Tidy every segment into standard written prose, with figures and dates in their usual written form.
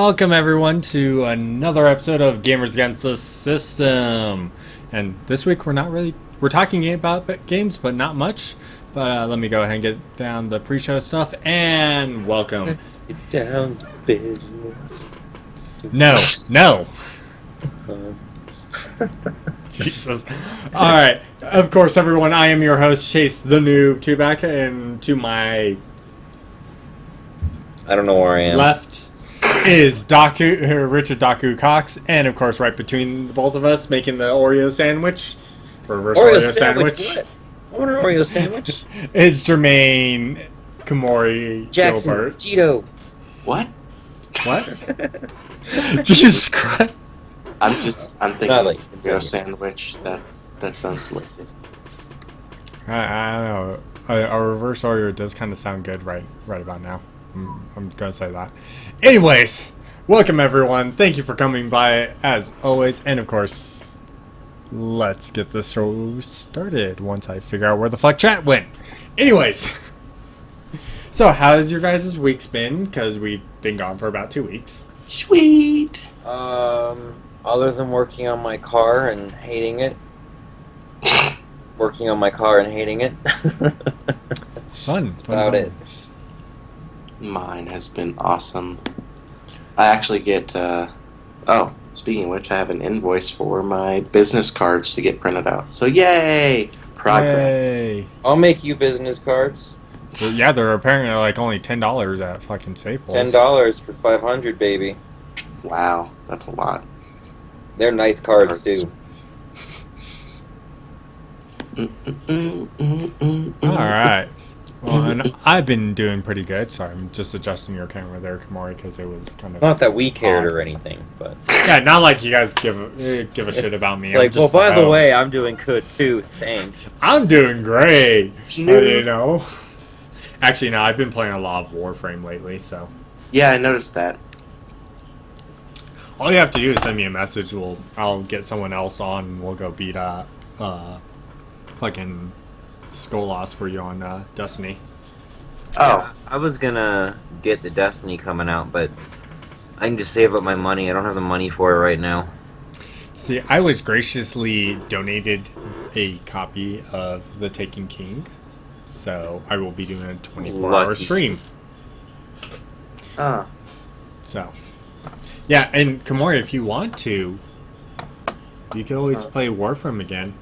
Welcome everyone to another episode of Gamers Against the System. And this week we're talking about games, but not much. But let me go ahead and get down the pre-show stuff and welcome. Let's get down to business. No. Jesus. Alright, of course everyone, I am your host, Chase the Noob Tubac, and to my I don't know where I am. left is Richard Daaku Cox, and of course right between the both of us making the Oreo sandwich, or reverse Oreo sandwich. What? I want an Oreo sandwich. Is Jermaine Kamori Jackson, Gilbert. Tito. What? What? Jesus Christ. I'm thinking Not like Oreo sandwich. That sounds delicious. I don't know. A reverse Oreo does kind of sound good right about now. I'm gonna say that. Anyways, welcome everyone. Thank you for coming by as always, and of course, let's get this show started once I figure out where the fuck chat went. Anyways, so how's your guys' weeks been? Because we've been gone for about 2 weeks. Sweet. Other than working on my car and hating it. Working on my car and hating it. Fun. That's about it. Mine has been awesome. I actually get, speaking of which, I have an invoice for my business cards to get printed out. So yay! Progress. Yay. I'll make you business cards. Well, yeah, they're apparently like only $10 at fucking Staples. $10 for 500, baby. Wow, that's a lot. They're nice cards too. Alright. Well, and I've been doing pretty good. Sorry, I'm just adjusting your camera there, Kamori, because it was kind of... Not that we cared or anything, but... Yeah, not like you guys give a shit about me. It's like, I'm well, just by the host. way, I'm doing good too, thanks. I'm doing great, Snoop. you know? Actually, no, I've been playing a lot of Warframe lately, so... Yeah, I noticed that. All you have to do is send me a message. I'll get someone else on, and we'll go beat fucking Skolas for you on Destiny. Oh. Yeah, I was gonna get the Destiny coming out, but I need to save up my money. I don't have the money for it right now. See, I was graciously donated a copy of The Taken King, so I will be doing a 24-hour Lucky. stream. Oh. So, yeah, and Kamori, if you want to, you can always play Warframe again.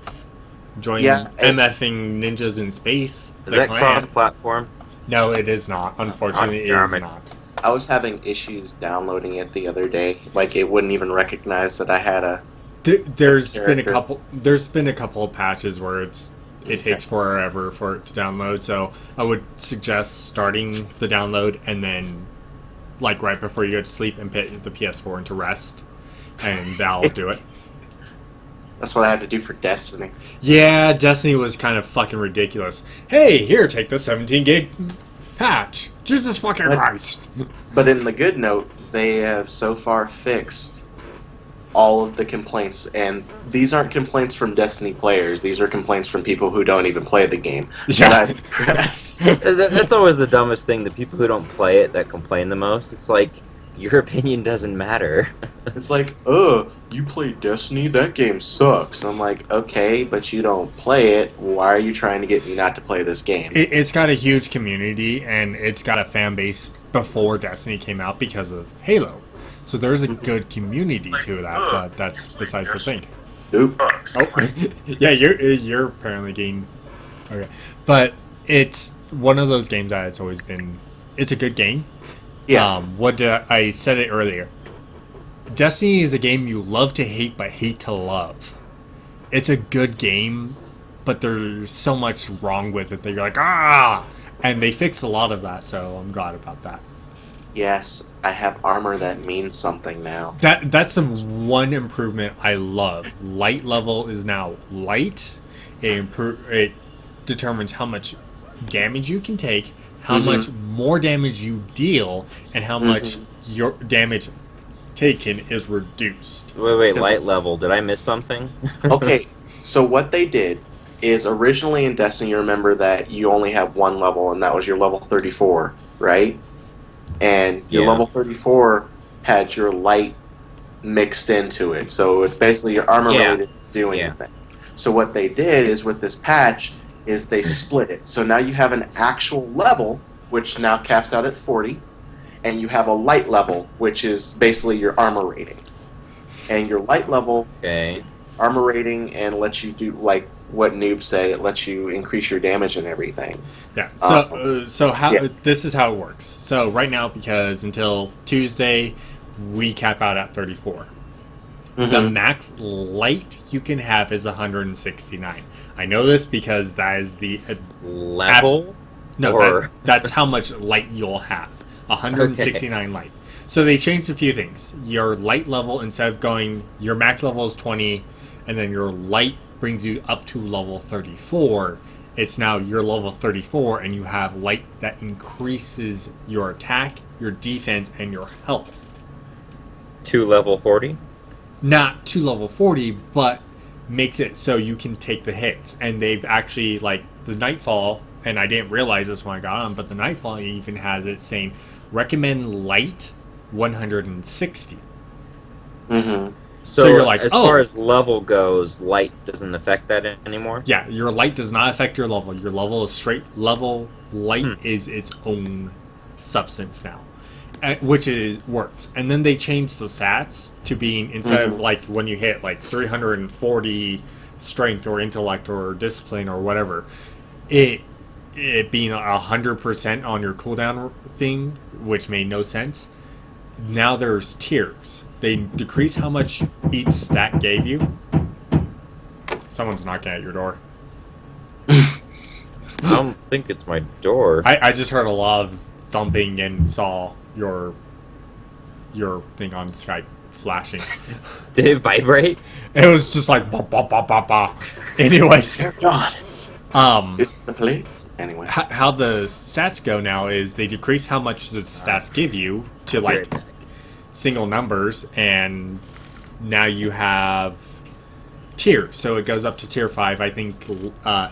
Join MFing Ninjas in Space. Is that cross-platform? No, it is not. Unfortunately, it is not. I was having issues downloading it the other day. Like, it wouldn't even recognize that I had a... There's been a character. couple of patches where it takes forever for it to download. So I would suggest starting the download and then, like right before you go to sleep, and put the PS4 into rest, and that'll do it. That's what I had to do for Destiny. Yeah, Destiny was kind of fucking ridiculous. Hey, here, take the 17 gig patch. Jesus fucking Christ. But in the good note, they have so far fixed all of the complaints, and these aren't complaints from Destiny players. These are complaints from people who don't even play the game. Yeah. And I'm impressed. That's always the dumbest thing, the people who don't play it that complain the most. It's like, your opinion doesn't matter. It's like, you play Destiny? That game sucks. And I'm like, okay, but you don't play it. Why are you trying to get me not to play this game? It's got a huge community, and it's got a fan base before Destiny came out because of Halo. So there's a good community to that, but that's besides the thing. Nope. Oh, yeah, you're apparently getting... Okay. But it's one of those games that it's a good game. Yeah. I said it earlier. Destiny is a game you love to hate, but hate to love. It's a good game, but there's so much wrong with it that you're like, ah! And they fixed a lot of that, so I'm glad about that. Yes, I have armor that means something now. That's the one improvement I love. Light level is now light. It determines how much damage you can take, how much more damage you deal, and how much your damage taken is reduced. Wait, light level. Did I miss something? Okay, so what they did is originally in Destiny, you remember that you only have one level, and that was your level 34, right? And your Yeah. level 34 had your light mixed into it. So it's basically your armor Yeah. really didn't do Yeah. anything. So what they did is with this patch is they split it. So now you have an actual level, which now caps out at 40, and you have a light level, which is basically your armor rating. And your light level, Okay. armor rating, and lets you do like what Noob said. It lets you increase your damage and everything. Yeah. So how yeah. this is how it works. So right now, because until Tuesday, we cap out at 34. The Mhm. max light you can have is 169. I know this because that is the Level? no, Or- that's how much light you'll have. 169 light. So they changed a few things. Your light level, instead of going, your max level is 20, and then your light brings you up to level 34. It's now you're level 34, and you have light that increases your attack, your defense, and your health. To level 40? Not to level 40, but makes it so you can take the hits. And they've actually, like, the Nightfall, and I didn't realize this when I got on, but the Nightfall even has it saying, recommend light 160. Mhm. So, you're like, as oh. far as level goes, light doesn't affect that anymore? Yeah, your light does not affect your level. Your level is straight level. Light is its own substance now. Which works. And then they changed the stats to being, instead of like when you hit like 340 strength or intellect or discipline or whatever, it being 100% on your cooldown thing, which made no sense. Now there's tiers. They decrease how much each stat gave you. Someone's knocking at your door. I don't think it's my door. I just heard a lot of thumping and saw your thing on Skype flashing. Did it vibrate? It was just like ba ba ba ba ba. Anyways, Dear God. Is the police? Anyway. how the stats go now is they decrease how much the stats give you to like single numbers, and now you have tiers. So it goes up to tier 5. I think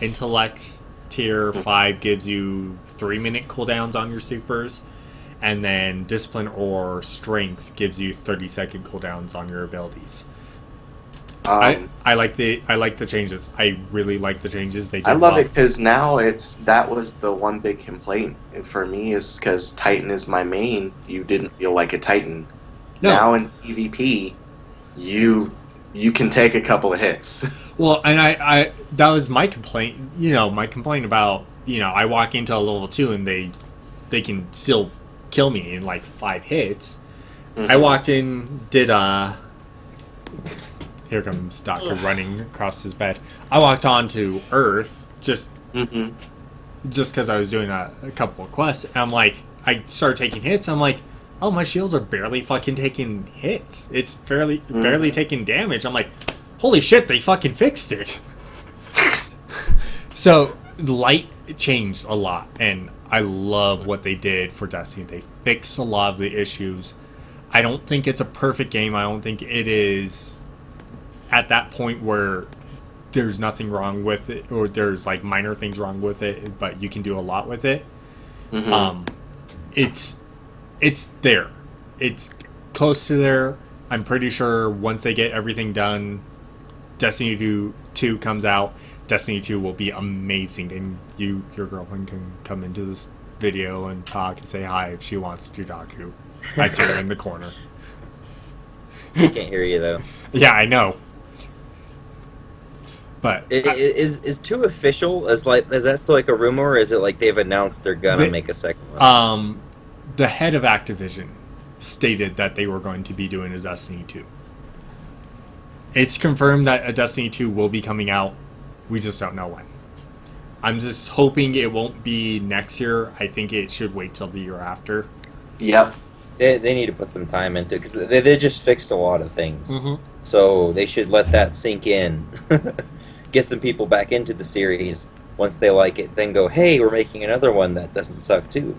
intellect tier 5 gives you 3-minute cooldowns on your supers. And then discipline or strength gives you 30-second cooldowns on your abilities. I like the changes. I really like the changes. They did I love well. it because now that was the one big complaint for me is because Titan is my main. You didn't feel like a Titan. No. Now in PvP, you can take a couple of hits. Well, and I that was my complaint. My complaint about I walk into a level 2 and they can still kill me in like 5 hits. I walked in, did here comes Daaku running across his bed. I walked on to Earth just because I was doing a couple of quests, and I'm like, I started taking hits. I'm like, oh, my shields are barely fucking taking hits. It's barely taking damage. I'm like, holy shit, they fucking fixed it. So light changed a lot, and I love what they did for Destiny. They fixed a lot of the issues. I don't think it's a perfect game. I don't think it is at that point where there's nothing wrong with it, or there's like minor things wrong with it, but you can do a lot with it. It's there. It's close to there. I'm pretty sure once they get everything done, Destiny 2 comes out. Destiny 2 will be amazing, and your girlfriend can come into this video and talk and say hi if she wants to, Daaku. I see her in the corner. I can't hear you though. Yeah, I know. But Is 2 official? Is that still like a rumor, or is it like they've announced they're gonna make a second one? The head of Activision stated that they were going to be doing a Destiny 2. It's confirmed that a Destiny 2 will be coming out. We just don't know when. I'm just hoping it won't be next year. I think it should wait till the year after. Yep. They need to put some time into it because they just fixed a lot of things. So they should let that sink in. Get some people back into the series. Once they like it, then go, hey, we're making another one that doesn't suck too.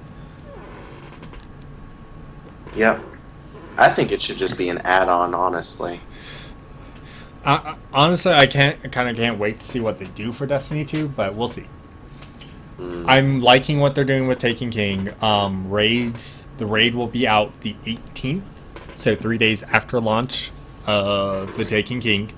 Yep. I think it should just be an add-on, honestly. Honestly, I kind of can't wait to see what they do for Destiny 2, but we'll see. I'm liking what they're doing with Taken King. Raids. The raid will be out the 18th, so 3 days after launch of The Taken King.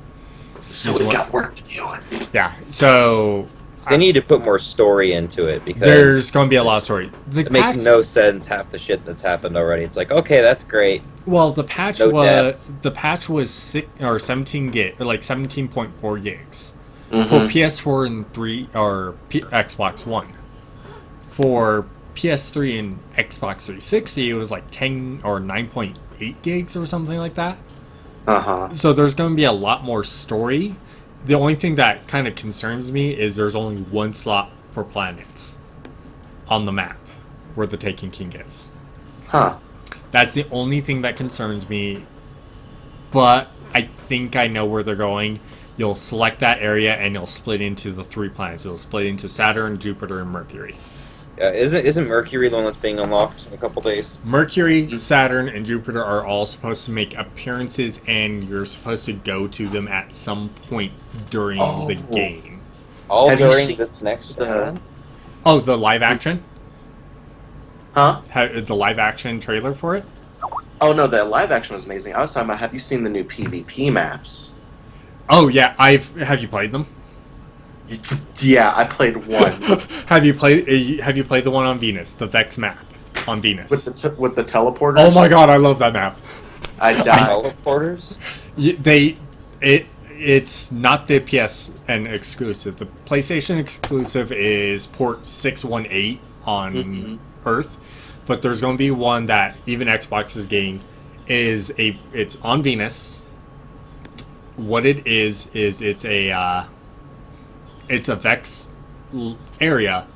So we got work to do. Yeah, so They need to put more story into it because there's going to be a lot of story. It makes no sense half the shit that's happened already. It's like, okay, that's great. Well, the patch No was depth. 17 gig, or like 17.4 gigs for Mhm. PS4 and 3 or Xbox One. For PS3 and Xbox 360, it was like 10 or 9.8 gigs or something like that. So there's going to be a lot more story. The only thing that kind of concerns me is there's only one slot for planets on the map where the Taken King is. Huh. That's the only thing that concerns me. But I think I know where they're going. You'll select that area and you'll split into the 3 planets. You'll split into Saturn, Jupiter, and Mercury. Isn't Mercury the one that's being unlocked in a couple days? Mercury, Saturn, and Jupiter are all supposed to make appearances, and you're supposed to go to them at some point during the game. All Have you during seen this next the- one? Oh, the live action? Huh? The live action trailer for it? Oh no, the live action was amazing. I was talking about, have you seen the new PvP maps? Oh yeah, have you played them? Yeah, I played one Have you played the one on Venus, the Vex map on Venus? with the teleporters. Oh my god, I love that map. I died. Teleporters? It's not the PSN exclusive. The PlayStation exclusive is port 618 on Earth, but there's going to be one that even Xbox is getting. It's on Venus. What it is it's a Vex area,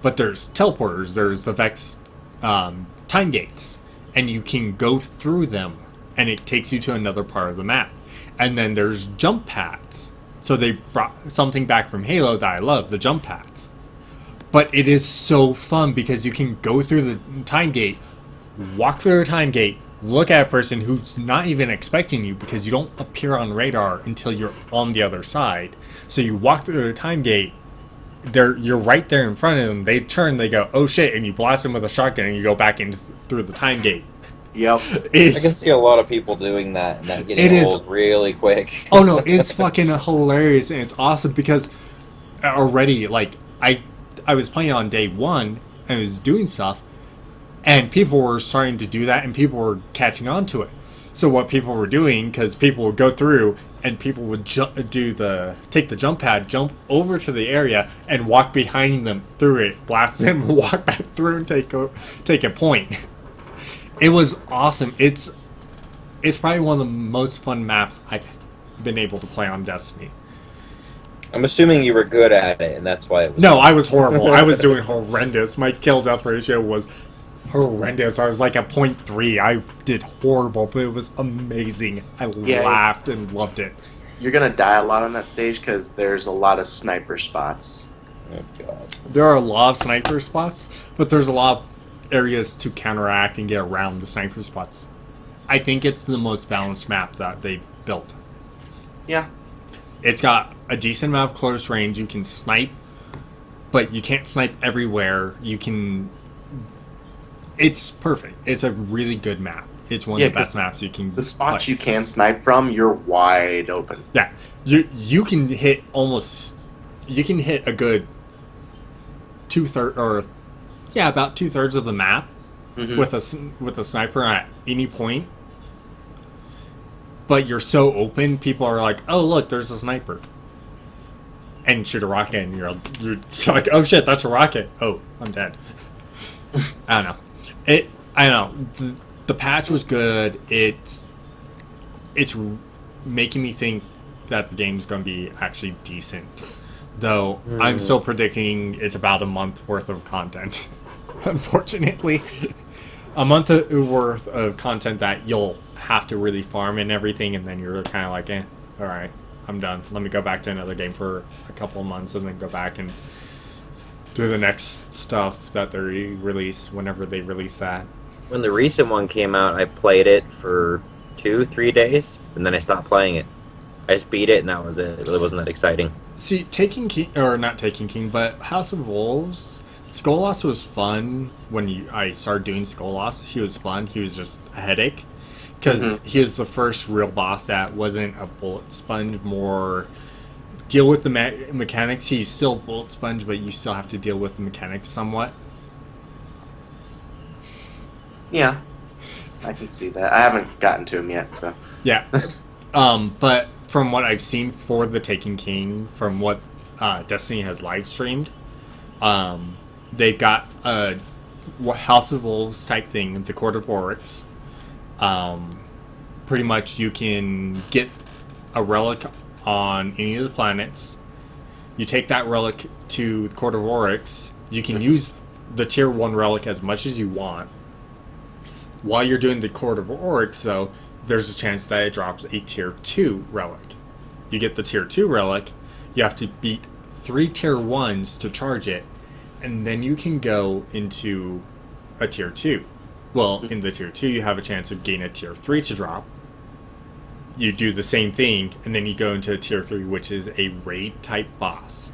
but there's teleporters. There's the Vex time gates, and you can go through them, and it takes you to another part of the map. And then there's jump pads. So they brought something back from Halo that I love, the jump pads. But it is so fun because you can go through the time gate, walk through the time gate, look at a person who's not even expecting you because you don't appear on radar until you're on the other side. So you walk through the time gate, you're right there in front of them. They turn, they go, oh shit, and you blast them with a shotgun and you go back in through the time gate. Yep. I can see a lot of people doing that and that getting old really quick. Oh no, it's fucking hilarious and it's awesome because already, like, I was playing on day 1 and I was doing stuff and people were starting to do that and people were catching on to it. So what people were doing, because people would go through and people would take the jump pad, jump over to the area and walk behind them through it, blast them, walk back through and take a point. It was awesome. It's probably one of the most fun maps I've been able to play on Destiny. I'm assuming you were good at it, and that's why it was... No, I was horrible. I was doing horrendous. My kill-death ratio was horrendous. I was like a 0.3. I did horrible, but it was amazing. I laughed and loved it. You're gonna die a lot on that stage because there's a lot of sniper spots. Oh, God. There are a lot of sniper spots, but there's a lot of areas to counteract and get around the sniper spots. I think it's the most balanced map that they've built. Yeah. It's got a decent amount of close range. You can snipe, but you can't snipe everywhere. It's perfect. It's a really good map. It's one of the best maps you can The spots play. you can snipe from, you're wide open. Yeah. You can hit a good about 2/3 of the map with a sniper at any point. But you're so open, people are like, "Oh, look, there's a sniper," and shoot a rocket, and you're like, "Oh shit, that's a rocket." Oh, I'm dead. I don't know. I don't know. The patch was good. It's making me think that the game's going to be actually decent. Though I'm still predicting it's about a month worth of content. Unfortunately, a month worth of content that you'll have to really farm and everything, and then you're kind of like, all right, I'm done. Let me go back to another game for a couple of months, and then go back and do the next stuff that they release whenever they release that. When the recent one came out, I played it for 2-3 days, and then I stopped playing it. I just beat it, and that was it. It really wasn't that exciting. See, not Taken King, but House of Wolves, Skolas was fun when I started doing Skolas. He was fun. He was just a headache. because he was the first real boss that wasn't a bullet sponge, more deal with the mechanics. He's still bullet sponge, but you still have to deal with the mechanics somewhat. Yeah, I can see that. I haven't gotten to him yet, so. Yeah. But from what I've seen for the Taken King, from what Destiny has live streamed, they've got a House of Wolves type thing, the Court of Oryx. Pretty much you can get a relic on any of the planets. You take that relic to the Court of Oryx. You can use the tier 1 relic as much as you want. While you're doing the Court of Oryx, though, there's a chance that it drops a tier 2 relic. You get the tier 2 relic, you have to beat 3 tier 1s to charge it, and then you can go into a tier 2. Well, in the tier 2, you have a chance of getting a tier 3 to drop. You do the same thing, and then you go into a tier 3, which is a raid type boss.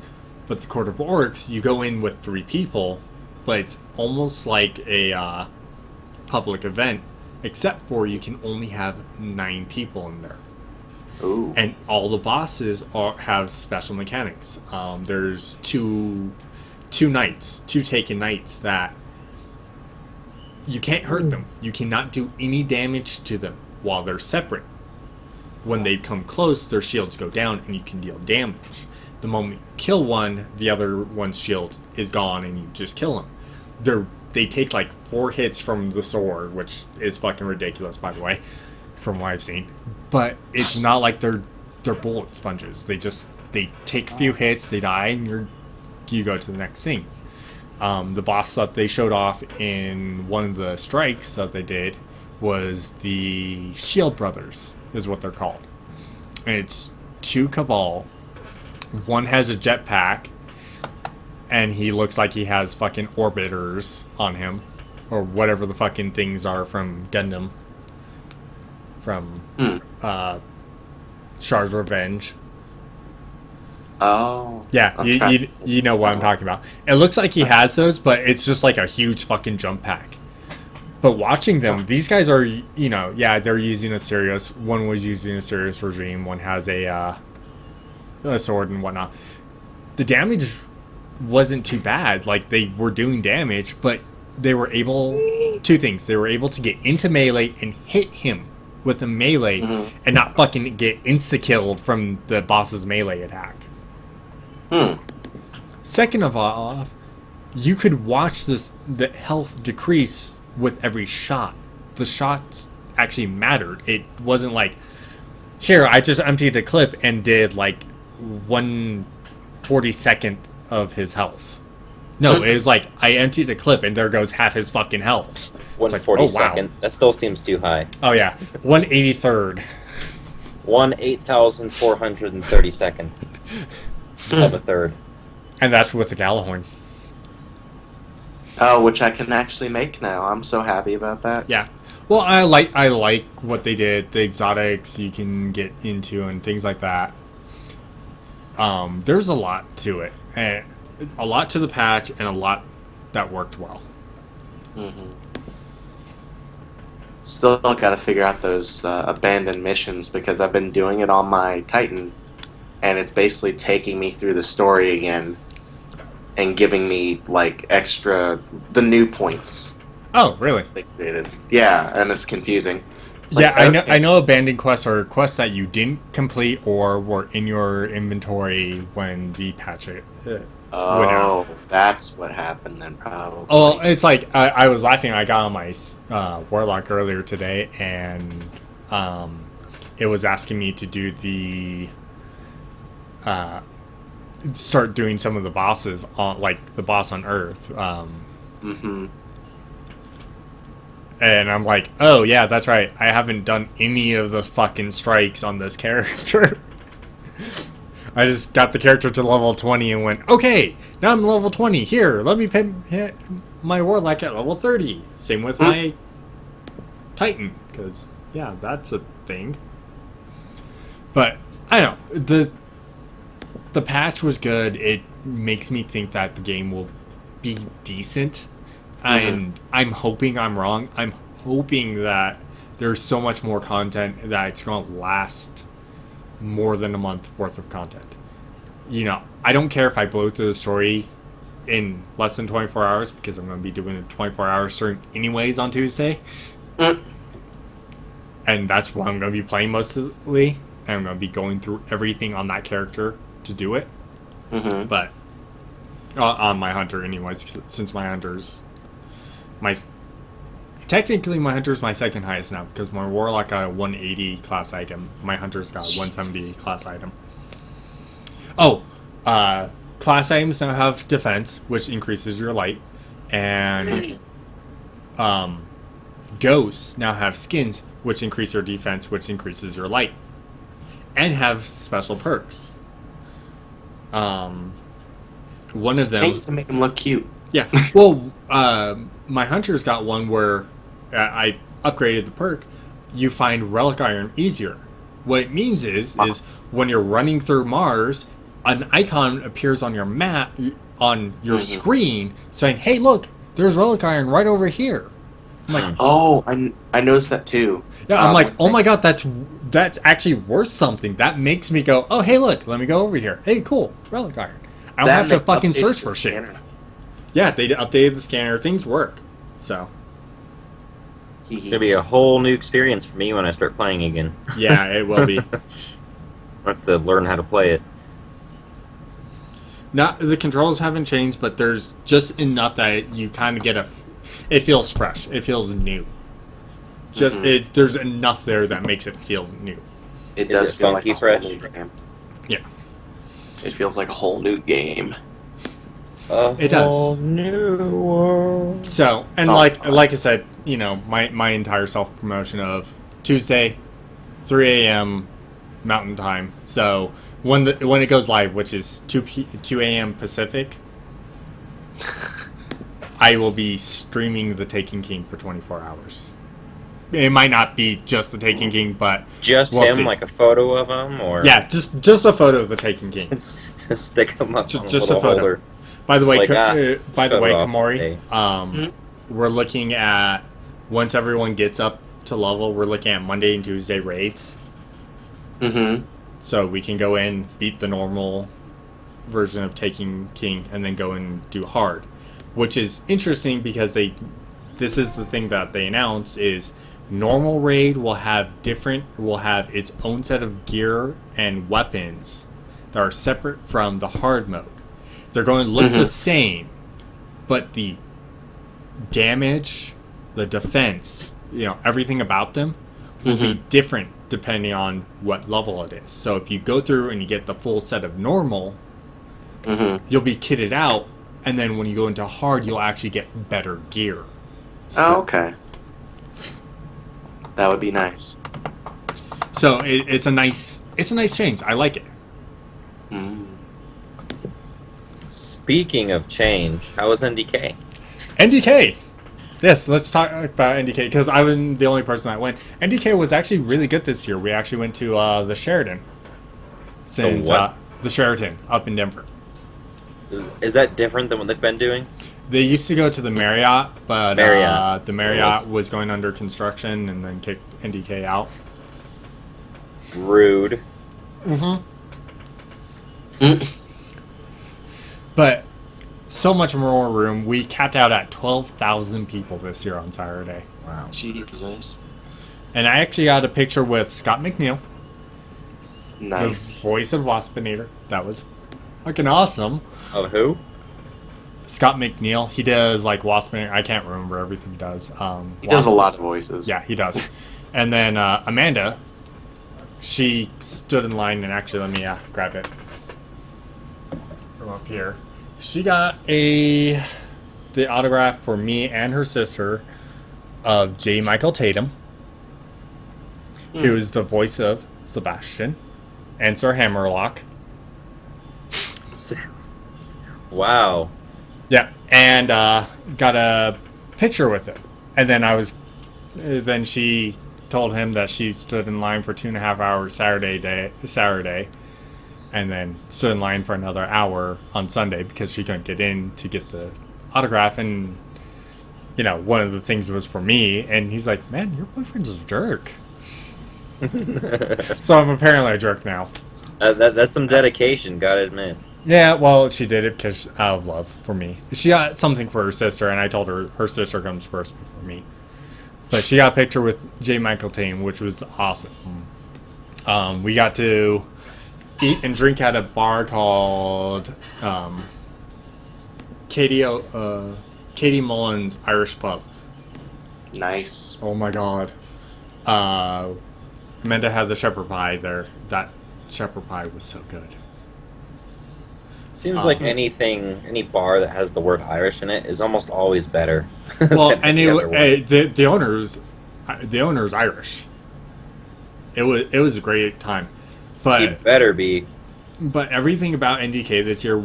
But the Court of Oryx, you go in with 3 people, but it's almost like a public event, except for you can only have 9 people in there. Ooh. And all the bosses have special mechanics. There's two knights, 2 Taken Knights that you can't hurt them. You cannot do any damage to them while they're separate. When they come close, their shields go down and you can deal damage. The moment you kill one, the other one's shield is gone and you just kill them. They take like 4 hits from the sword, which is fucking ridiculous, by the way, from what I've seen. But it's not like they're bullet sponges. They take a few hits, they die, and you go to the next thing. The boss that they showed off in one of the strikes that they did was the Shield Brothers, is what they're called. And it's 2 Cabal. One has a jetpack, and he looks like he has fucking orbiters on him, or whatever the fucking things are from Gundam, from Char's Revenge. Oh. Yeah, you know what I'm talking about. It looks like he has those, but it's just like a huge fucking jump pack. But watching them, these guys are, they're using a serious. One was using a serious regime. One has a sword and whatnot. The damage wasn't too bad. Like, they were doing damage, but they were able... 2 things. They were able to get into melee and hit him with a melee and not fucking get insta-killed from the boss's melee attack. Second of all, you could watch the health decrease with every shot. The shots actually mattered. It wasn't like, here, I just emptied a clip and did like 1/42nd of his health. No, it was like, I emptied a clip and there goes half his fucking health. 1/42nd. Wow. That still seems too high. Oh yeah, 1/83rd. 1/8432nd of a third. And that's with the Galahorn. Oh, which I can actually make now. I'm so happy about that. Yeah. Well, I like what they did. The exotics you can get into and things like that. There's a lot to it. And a lot to the patch and a lot that worked well. Still got to figure out those abandoned missions because I've been doing it on my Titan, and it's basically taking me through the story again and giving me like the new points. Oh, really? They created. Yeah, and it's confusing. Yeah, I know abandoned quests are quests that you didn't complete or were in your inventory when the patch went out. That's what happened then, probably. Oh, it's like I was laughing. I got on my Warlock earlier today, and it was asking me to do the start doing some of the bosses on, like the boss on Earth. And I'm like, oh yeah, that's right. I haven't done any of the fucking strikes on this character. I just got the character to level 20 and went, okay, now I'm level 20. Here, let me hit my Warlock at level 30. Same with my Titan, because, yeah, that's a thing. But, I don't know. The patch was good. It makes me think that the game will be decent. And I'm hoping I'm wrong. I'm hoping that there's so much more content that it's going to last more than a month worth of content. You know, I don't care if I blow through the story in less than 24 hours because I'm going to be doing a 24-hour stream anyways on Tuesday. And that's what I'm going to be playing mostly. And I'm going to be going through everything on that character to do it. But on my hunter anyways, since my hunter's technically my hunter's my second highest now because my warlock got a 180 class item. My hunter's got a 170 class item. Class items now have defense, which increases your light, and ghosts now have skins, which increase your defense, which increases your light, and have special perks. One of them to make them look cute. Yeah. Well, my hunter's got one where I upgraded the perk. You find relic iron easier. What it means is when you're running through Mars, an icon appears on your map, on your screen, saying, "Hey, look, there's relic iron right over here." I'm like, oh, I noticed that too. Yeah, I'm like, oh my god, that's actually worth something. That makes me go, oh, hey, look, let me go over here. Hey, cool, relic iron. I don't have to fucking search for shit. Yeah, they updated the scanner. Things work. So. It's going to be a whole new experience for me when I start playing again. Yeah, it will be. I have to learn how to play it. Not the controls haven't changed, but there's just enough that you kind of get it feels fresh. It feels new. Just there's enough there that makes it feel new. It does feel funky like fresh? Yeah. It feels like a whole new game. It does. Whole new world. So, and like I said, you know, my entire self-promotion of Tuesday, 3 a.m. Mountain Time. So when it goes live, which is 2 a.m. Pacific, I will be streaming The Taken King for 24 hours. It might not be just The Taken King, but just we'll him, see. like a photo of him, or yeah, just a photo of The Taken King. just stick him up on Just a a little photo. holder. By the way, It's like, Kamori, we're looking at, once everyone gets up to level, we're looking at Monday and Tuesday raids. So we can go in, beat the normal version of Taking King, and then go and do hard. Which is interesting because this is the thing that they announced is normal raid will have its own set of gear and weapons that are separate from the hard mode. They're going to look the same, but the damage, the defense, you know, everything about them will be different depending on what level it is. So if you go through and you get the full set of normal, you'll be kitted out, and then when you go into hard, you'll actually get better gear. So, Oh, okay. That would be nice. So it's a nice change. I like it. Speaking of change, how was NDK? NDK. Yes, let's talk about NDK because I was the only person that went. NDK was actually really good this year. We actually went to the Sheraton. The what? The Sheraton up in Denver. Is that different than what they've been doing? They used to go to the Marriott, but the Marriott Yes. was going under construction and then kicked NDK out. Rude. But so much more room. We capped out at 12,000 people this year on Saturday. Wow. Jesus. And I actually got a picture with Scott McNeil, the Nice. voice of Waspinator. That was fucking awesome. Of who? Scott McNeil, he does like Waspinator. I can't remember everything he does. He does a lot of voices. Yeah, he does. And then Amanda, she stood in line and actually let me grab it from up here. She got the autograph for me and her sister of J. Michael Tatum, who is the voice of Sebastian and Sir Hammerlock. Wow. Yeah, and got a picture with it. And then then she told him that she stood in line for 2.5 hours Saturday, and then stood in line for another hour on Sunday because she couldn't get in to get the autograph. And one of the things was for me, and he's like, man, your boyfriend's a jerk. So I'm apparently a jerk now. That's some dedication, gotta admit. Yeah, well, she did it because out of love for me. She got something for her sister, and I told her her sister comes first before me. But she got a picture with J. Michael Tane, which was awesome. We got to eat and drink at a bar called Katie Mullen's Irish Pub. Nice. Oh my god. I meant to have the shepherd pie there. That shepherd pie was so good. Seems like any bar that has the word Irish in it is almost always better. Well, than and the other one. the owner's Irish. It was a great time, but It better be. But everything about NDK this year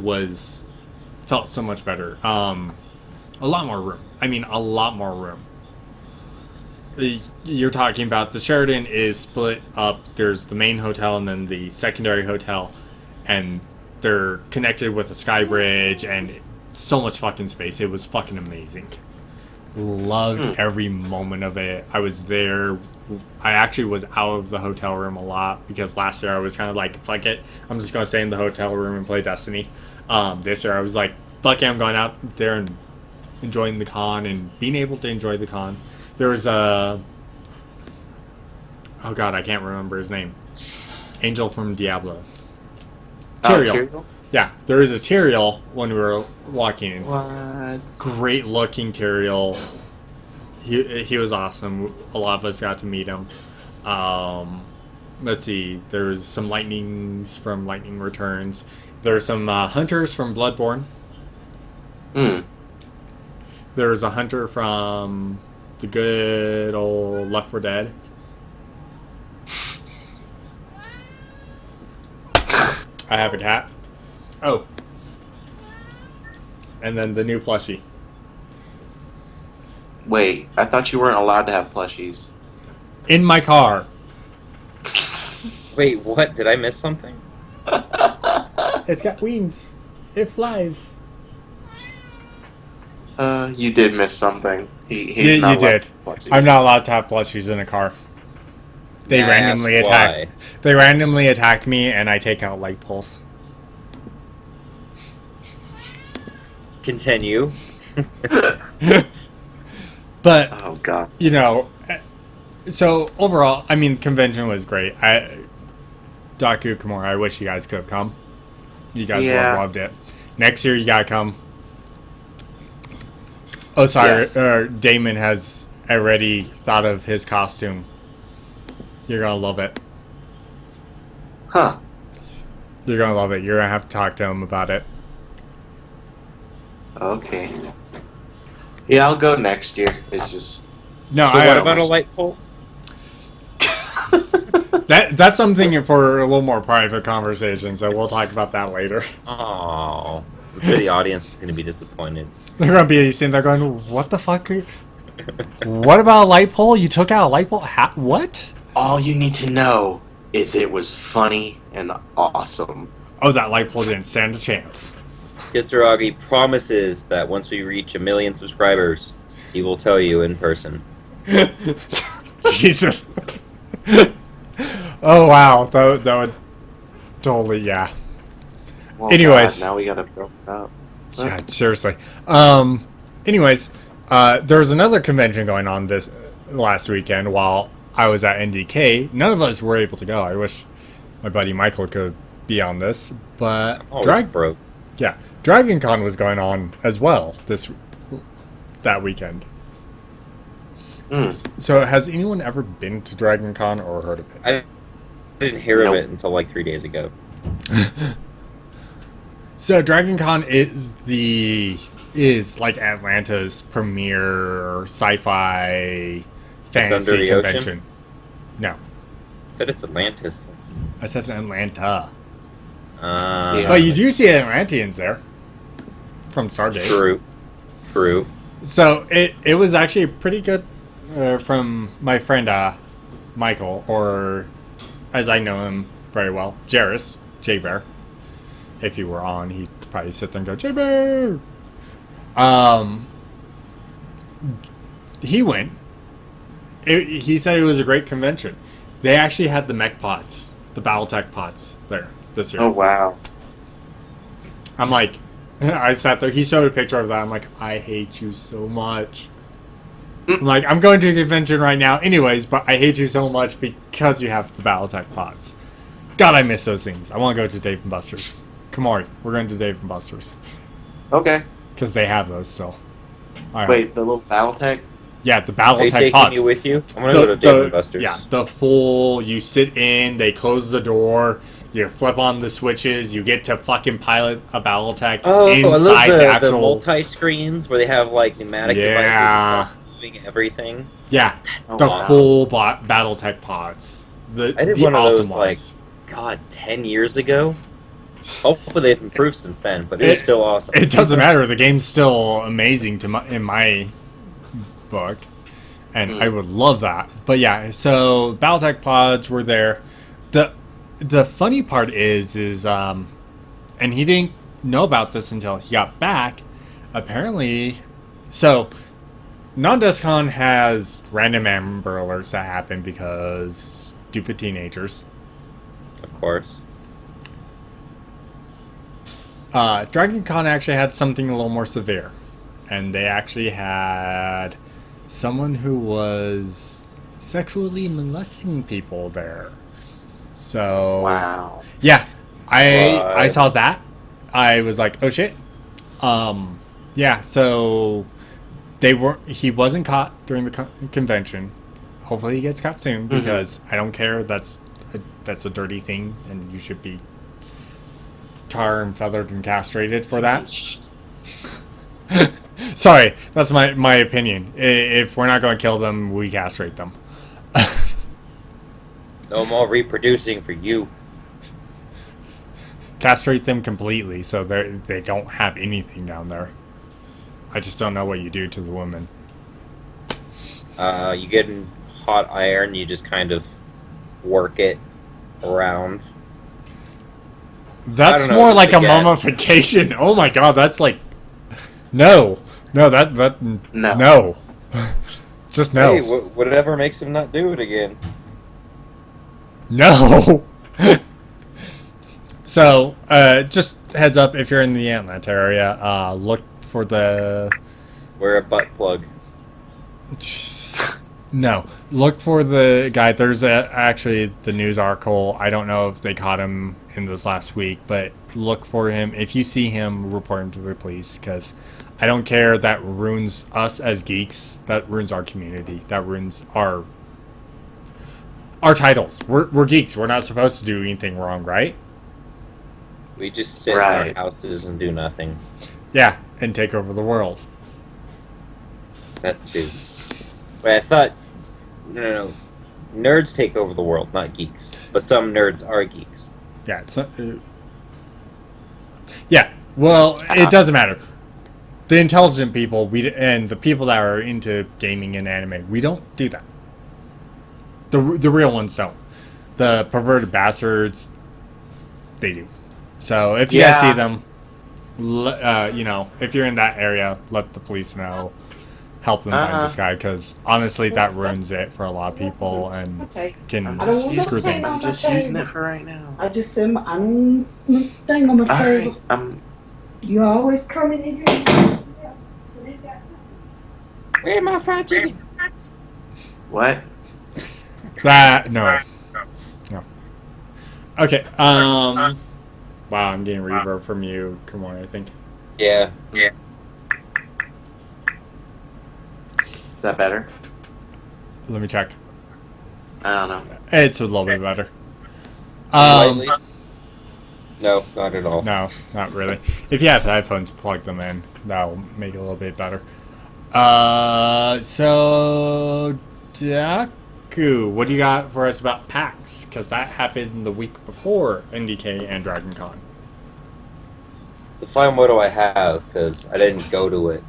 felt so much better. A lot more room. I mean, a lot more room. You're talking about the Sheraton is split up. There's the main hotel and then the secondary hotel, and they're connected with a sky bridge and so much fucking space. It was fucking amazing. Loved every moment of it. I was there. I actually was out of the hotel room a lot because last year I was kind of like, fuck it, I'm just going to stay in the hotel room and play Destiny. This year I was like, fuck it, I'm going out there and enjoying the con and being able to enjoy the con. There was oh god, I can't remember his name. Angel from Diablo. Tyrael. Yeah, there is a Tyrael when we were walking in. What? Great looking Tyrael. He was awesome. A lot of us got to meet him. Let's see. There was some lightnings from Lightning Returns. There were some hunters from Bloodborne. There was a hunter from the good old Left 4 Dead. I have a cat. Oh. And then the new plushie. Wait, I thought you weren't allowed to have plushies. In my car. Wait, what? Did I miss something? It's got wings. It flies. You did miss something. He's You not allowed did. to have plushies. I'm not allowed to have plushies in a car. They May I randomly ask attack. why? They randomly attack me, and I take out light pulse. Continue. But Oh god. So overall, I mean, convention was great. Daaku, Kimura, I wish you guys could have come. You guys would have loved it. Next year, you gotta come. Oh, sorry. Yes. Damon has already thought of his costume. You're gonna love it. Huh. You're gonna love it. You're gonna have to talk to him about it. Okay. Yeah, I'll go next year. It's just No, So what about a light pole? that's something for a little more private conversation. So we'll talk about that later. Oh, I'm sure the audience is going to be disappointed. They're gonna be sitting there going, "What the fuck? What about a light pole? You took out a light pole? What?" all you need to know is it was funny and awesome. Oh, that light pole didn't stand a chance. Kitsuragi promises that once we reach 1 million subscribers, he will tell you in person. Jesus. Oh wow, that would totally, yeah. Well, Anyways. God, now we gotta broke it up. Yeah, seriously. Anyways, there was another convention going on this last weekend while I was at NDK. None of us were able to go. I wish my buddy Michael could be on this, but Always broke. yeah, Dragon Con was going on as well that weekend. So has anyone ever been to Dragon Con or heard of it? I didn't hear Nope. of it until like 3 days ago. So Dragon Con is like Atlanta's premier sci-fi fantasy under the convention. ocean? No, I said it's Atlantis. I said Atlanta. Yeah. But you do see Atlanteans there from Stargate. True. So it was actually pretty good from my friend Michael, or as I know him very well, Jairus, J-Bear. If he were on, he'd probably sit there and go, J-Bear! he went. He said it was a great convention. They actually had the mech pods, the Battletech pods there this year. Oh, wow. I'm like, I sat there. He showed a picture of that. I'm like, I hate you so much. I'm like, I'm going to a convention right now anyways, but I hate you so much because you have the Battletech pods. God, I miss those things. I want to go to Dave & Buster's. Kamari, we're going to Dave & Buster's. Okay. Because they have those still. All right. Wait, the little Battletech? Yeah, the Are you Battletech taking pods. me with you? I'm gonna go to Dave & Buster's. Yeah, the full, you sit in, they close the door, you flip on the switches, you get to fucking pilot a Battletech inside I the love actual... the multi-screens where they have, like, pneumatic devices and stuff moving everything. Yeah, That's the awesome. full Battletech pods. I did the one of awesome those, like, ones. God, 10 years ago? Hopefully they've improved since then, but it was still awesome. It doesn't matter, the game's still amazing in my book. And I would love that. But yeah, so Battletech pods were there. The funny part is and he didn't know about this until he got back. Apparently, so Non-DeskCon has random Amber Alerts that happen because stupid teenagers. Of course. DragonCon actually had something a little more severe. And they actually had someone who was sexually molesting people there. So Wow. yeah, I saw that. I was like, oh shit. Yeah. So he wasn't caught during the convention. Hopefully he gets caught soon because I don't care. That's a dirty thing, and you should be tar and feathered and castrated for that. Sorry, that's my opinion. If we're not going to kill them, we castrate them. No more reproducing for you. Castrate them completely so they don't have anything down there. I just don't know what you do to the women. You get in hot iron, you just kind of work it around. That's know, more just like a a guess. mummification. Oh my god, that's like... No, no. Just no. Hey, whatever makes him not do it again. No! So, just heads up, if you're in the Atlanta area, look for the... Wear a butt plug. No. Look for the guy. There's actually the news article. I don't know if they caught him in this last week, but look for him. If you see him, report him to the police, because I don't care. That ruins us as geeks. That ruins our community. That ruins our titles. We're geeks. We're not supposed to do anything wrong, right? We just sit in our houses and do nothing. Yeah, and take over the world. That too. Wait, I thought... No. Nerds take over the world, not geeks. But some nerds are geeks. Yeah. Yeah. Well, it doesn't matter. The intelligent people, and the people that are into gaming and anime, we don't do that. The real ones don't. The perverted bastards, they do. So if you guys see them, if you're in that area, let the police know. Help them find this guy, because honestly, that ruins it for a lot of people and can screw things. I'm just using it for right now. I just said, I don't think on my table. Alright, You always coming in here. Where my fried chicken? what? No. Okay. Wow, I'm getting reverb from you. Come on, I think. Yeah. Is that better? Let me check. I don't know. It's a little bit better. Slightly? No, not at all. No, not really. If you have headphones, plug them in. That'll make it a little bit better. So Daaku, what do you got for us about PAX? Because that happened the week before NDK and DragonCon. Fine, what do I have? Because I didn't go to it.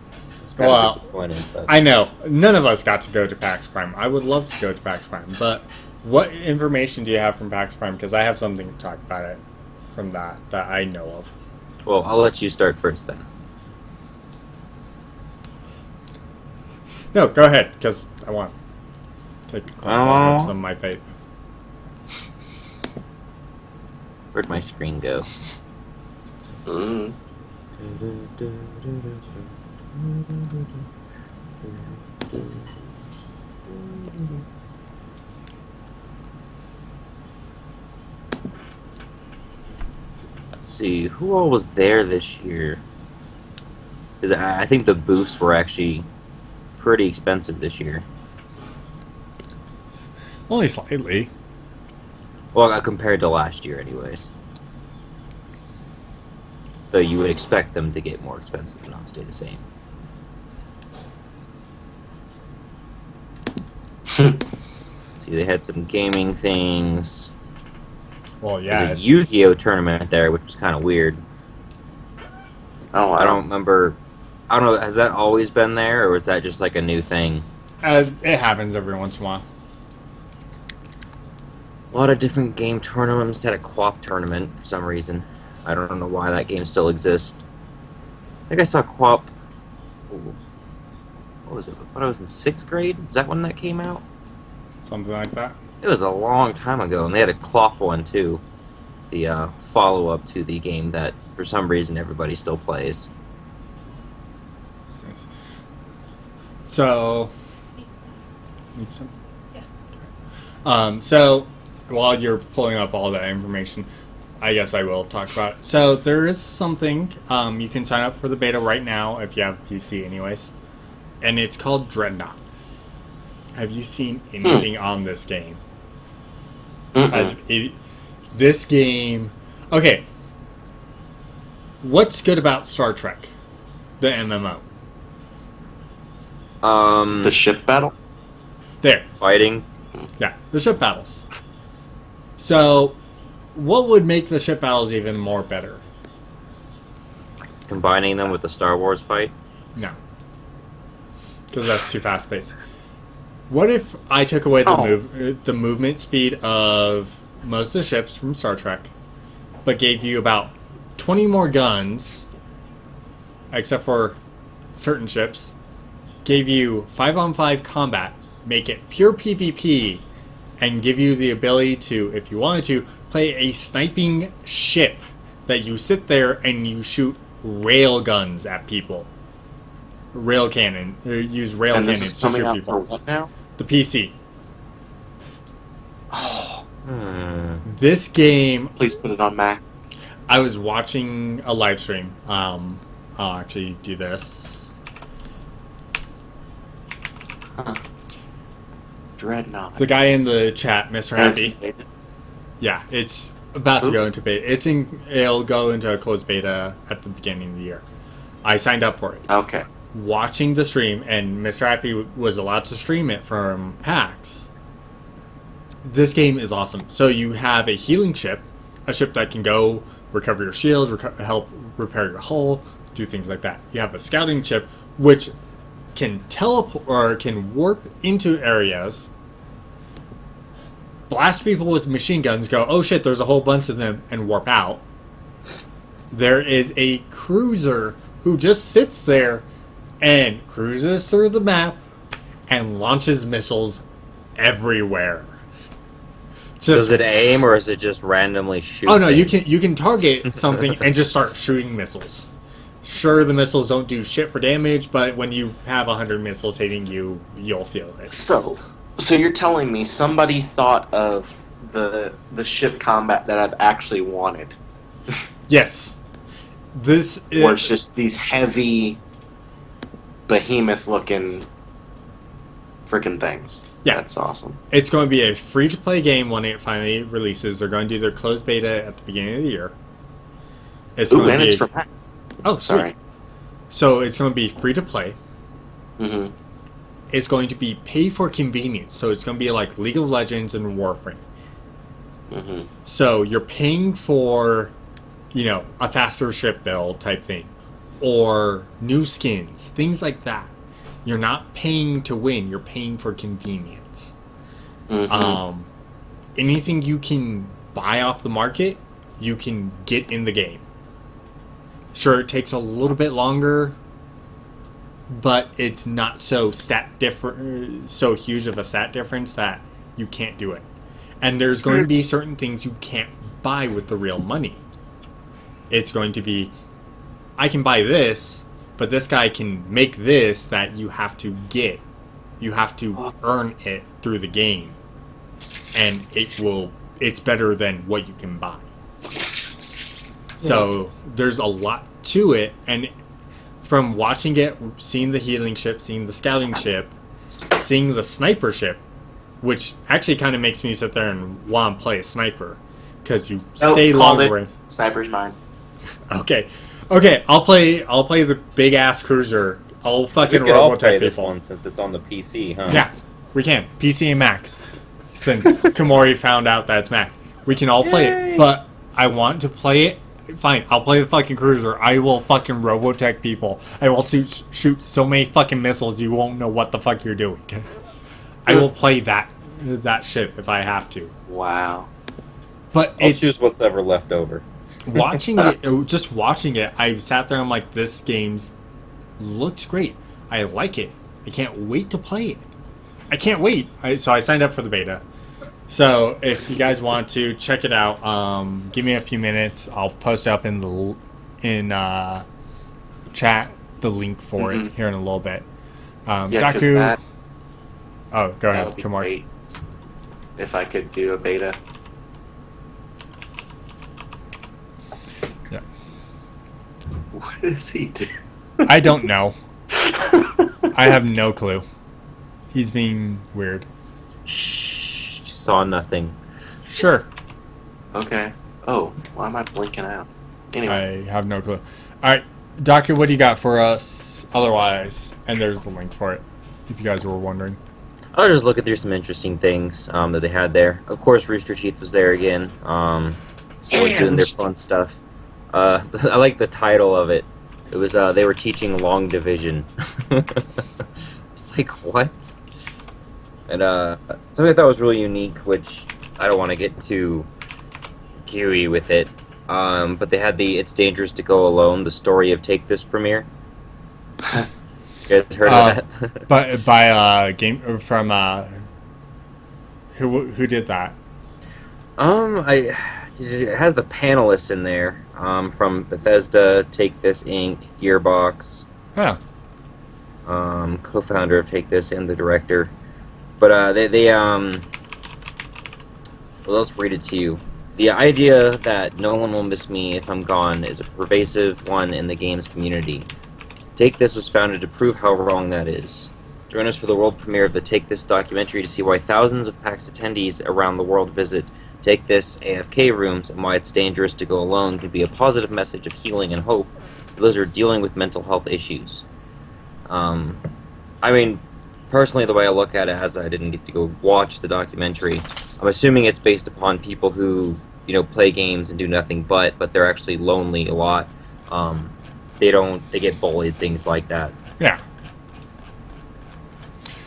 It's kind of disappointing. But... I know. None of us got to go to PAX Prime. I would love to go to PAX Prime, but what information do you have from PAX Prime? Because I have something to talk about it from that I know of. Well, I'll let you start first then. No, go ahead, because I want to take some of my vape. Where'd my screen go? Mm. Let's see, who all was there this year? Because I think the booths were actually pretty expensive this year. Only slightly. Well, compared to last year, anyways. Though you would expect them to get more expensive and not stay the same. See, they had some gaming things. Well, yeah. There's a Yu-Gi-Oh tournament there, which was kind of weird. Oh, I don't remember. I don't know. Has that always been there, or was that just like a new thing? It happens every once in a while. A lot of different game tournaments. Had a co-op tournament for some reason. I don't know why that game still exists. I think I saw co-op. What was it? When I was in 6th grade? Is that when that came out? Something like that. It was a long time ago, and they had a Clop one too. The follow-up to the game that, for some reason, everybody still plays. Nice. So, need some? Yeah. So, while you're pulling up all that information, I guess I will talk about it. So, there is something, you can sign up for the beta right now if you have a PC anyways. And it's called Dreadnought. Have you seen anything on this game? This game... Okay. What's good about Star Trek? The MMO. The ship battle? There. Fighting. Yeah, the ship battles. So, what would make the ship battles even more better? Combining them with the Star Wars fight. No. Because that's too fast-paced. What if I took away the movement speed of most of the ships from Star Trek, but gave you about 20 more guns, except for certain ships, gave you 5-on-5 combat, make it pure PvP, and give you the ability to, if you wanted to, play a sniping ship that you sit there and you shoot rail guns at people. Rail cannon. Use rail And cannons this is to coming shoot out people. for what now? The PC. Oh, This game, please put it on Mac. I was watching a live stream. I'll actually do this. Huh. Dreadnought. The guy in the chat, Mr. Happy. That's- Yeah, it's about to go into beta. It'll go into a closed beta at the beginning of the year. I signed up for it. Okay. Watching the stream, and Mr. Happy was allowed to stream it from PAX. This game is awesome. So you have a healing ship, a ship that can go recover your shields, help repair your hull, do things like that. You have a scouting ship, which can teleport or can warp into areas, blast people with machine guns, go, oh shit, there's a whole bunch of them, and warp out. There is a cruiser who just sits there and cruises through the map and launches missiles everywhere. Does it aim, or is it just randomly shoot? Oh no, things? you can target something and just start shooting missiles. Sure, the missiles don't do shit for damage, but when you have 100 missiles hitting you, you'll feel it. So you're telling me somebody thought of the ship combat that I've actually wanted, Yes. This is... where it's just these heavy, behemoth-looking freaking things. Yeah. That's awesome. It's going to be a free-to-play game when it finally releases. They're going to do their closed beta at the beginning of the year. It's Ooh, going to and be... it's for Mac. Oh, sweet. Sorry. So it's going to be free-to-play. Mm-hmm. It's going to be pay for convenience. So it's going to be like League of Legends and Warframe. Mm-hmm. So you're paying for, you know, a faster ship build type thing. Or new skins. Things like that. You're not paying to win. You're paying for convenience. Mm-hmm. Anything you can buy off the market, you can get in the game. Sure, it takes a little bit longer but it's not so so huge of a stat difference that you can't do it. And there's going to be certain things you can't buy with the real money. It's going to be, I can buy this, but this guy can make this that you have to get. You have to earn it through the game. And it's better than what you can buy. So there's a lot to it, and from watching it, seeing the healing ship, seeing the scouting ship, seeing the sniper ship, which actually kind of makes me sit there and want to play a sniper, because you stay longer. Sniper's mine. Okay, I'll play the big ass cruiser. I'll fucking we can all play people. this one since it's on the PC, huh? Yeah, we can. PC and Mac. Since Kamori found out that it's Mac, we can all play it. But I want to play it. Fine, I'll play the fucking cruiser. I will fucking Robotech people. I will shoot so many fucking missiles you won't know what the fuck you're doing. I will play that ship if I have to. Wow. But I'll choose what's ever left over. Watching it, just watching it, I sat there and I'm like, this game looks great. I like it. I can't wait to play it. I can't wait. So I signed up for the beta. So if you guys want to check it out, give me a few minutes. I'll post up in chat the link for it here in a little bit. Daaku. Oh, go ahead, Kamori. If I could do a beta. Yeah. What is he doing? I don't know. I have no clue. He's being weird. Shh, you saw nothing. Sure. Okay. Oh, why am I blinking out? Anyway. I have no clue. Alright, Daaku, what do you got for us otherwise? And there's the link for it, if you guys were wondering. I was just looking through some interesting things that they had there. Of course, Rooster Teeth was there again. Always doing their fun stuff. I like the title of it. It was, they were teaching long division. It's like, what? And something I thought was really unique, which I don't want to get too gooey with it, but they had the It's Dangerous to Go Alone, the story of Take This premiere. You guys heard of that? But by game from who did that? It has the panelists in there from Bethesda, Take This Inc., Gearbox. Yeah. Co-founder of Take This and the director. But they well, let's read it to you. The idea that no one will miss me if I'm gone is a pervasive one in the games community. Take This was founded to prove how wrong that is. Join us for the world premiere of the Take This documentary to see why thousands of PAX attendees around the world visit Take This AFK rooms and why It's Dangerous to Go Alone can be a positive message of healing and hope for those who are dealing with mental health issues. I mean, personally, the way I look at it, as I didn't get to go watch the documentary, I'm assuming it's based upon people who, play games and do nothing but they're actually lonely a lot. They get bullied, things like that. Yeah.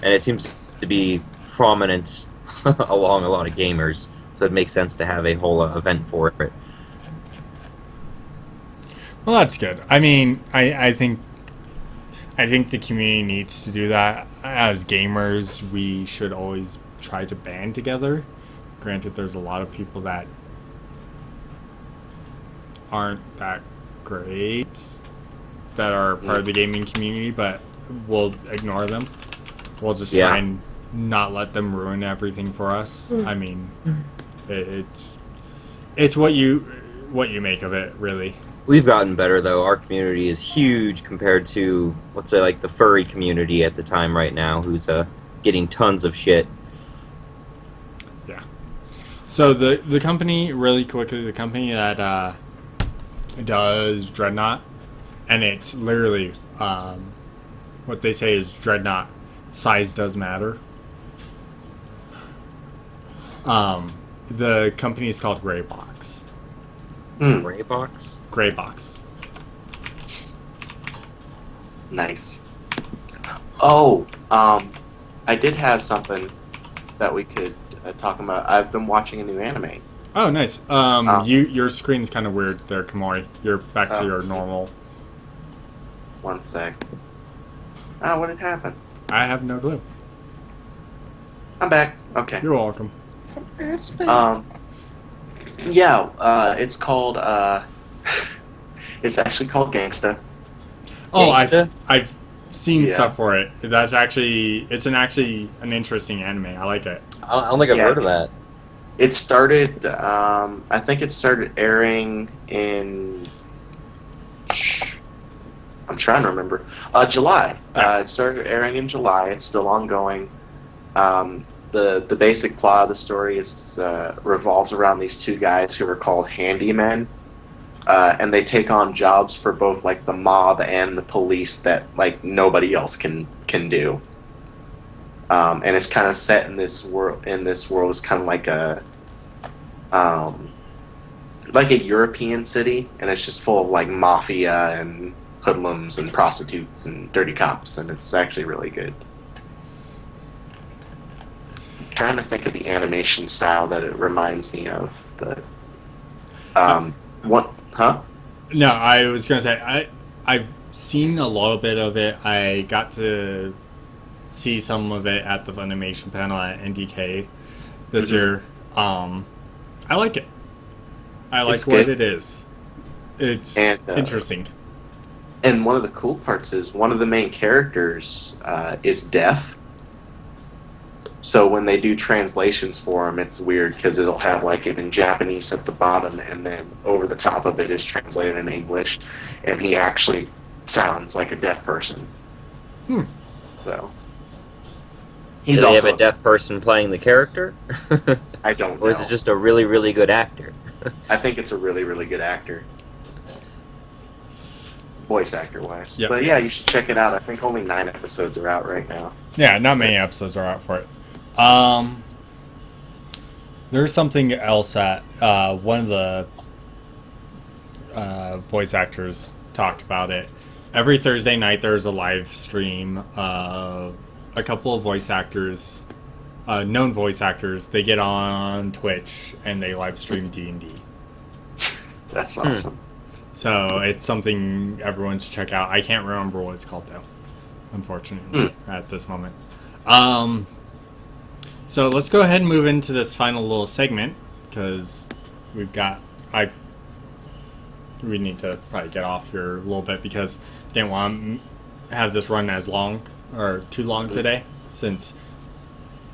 And it seems to be prominent along a lot of gamers, so it makes sense to have a whole event for it. Well, that's good. I mean, I think the community needs to do that. As gamers, we should always try to band together. Granted, there's a lot of people that aren't that great that are part of the gaming community, but we'll ignore them. We'll just try and not let them ruin everything for us. I mean, it's what you make of it, really. We've gotten better, though. Our community is huge compared to, let's say, like the furry community at the time right now, who's getting tons of shit. Yeah. So the company, really quickly, the company that does Dreadnought, and it's literally what they say is Dreadnought, size does matter. The company is called Greybox. Greybox? Greybox. Nice. Oh, I did have something that we could talk about. I've been watching a new anime. Oh, nice. Your screen's kind of weird there, Kamori. You're back to your normal. One sec. Oh, what had happened? I have no clue. I'm back. Okay. You're welcome. It's called, it's actually called Gangsta. Oh, Gangsta? I've seen Yeah. stuff for it. That's actually an interesting anime. I like it. I don't think I've heard of that. It started, I think it started airing in, I'm trying to remember, July. It started airing in July. It's still ongoing. The basic plot of the story is revolves around these two guys who are called handymen, and they take on jobs for both like the mob and the police that like nobody else can do. And it's kind of set in this world. It's kind of like a European city, and it's just full of like mafia and hoodlums and prostitutes and dirty cops, and it's actually really good. I'm trying to think of the animation style that it reminds me of. What? Huh? No, I was gonna say I've seen a little bit of it. I got to see some of it at the Funimation panel at NDK this year. I like it. I like It's what good. it is. It's interesting. And one of the cool parts is one of the main characters is deaf. So when they do translations for him, it's weird because it'll have like it in Japanese at the bottom, and then over the top of it is translated in English, and he actually sounds like a deaf person. So Do they have a deaf person playing the character? I don't know. Or is it just a really, really good actor? I think it's a really, really good actor. Voice actor wise. Yep. But yeah, you should check it out. I think only 9 episodes are out right now. Yeah, not many episodes are out for it. There's something else that one of the voice actors talked about it. Every Thursday night there's a live stream of a couple of voice actors, known voice actors. They get on Twitch and they live stream D&D. That's awesome. So it's something everyone should check out. I can't remember what it's called though, unfortunately, at this moment. So let's go ahead and move into this final little segment because we need to probably get off here a little bit because I didn't want to have this run as long or too long today, since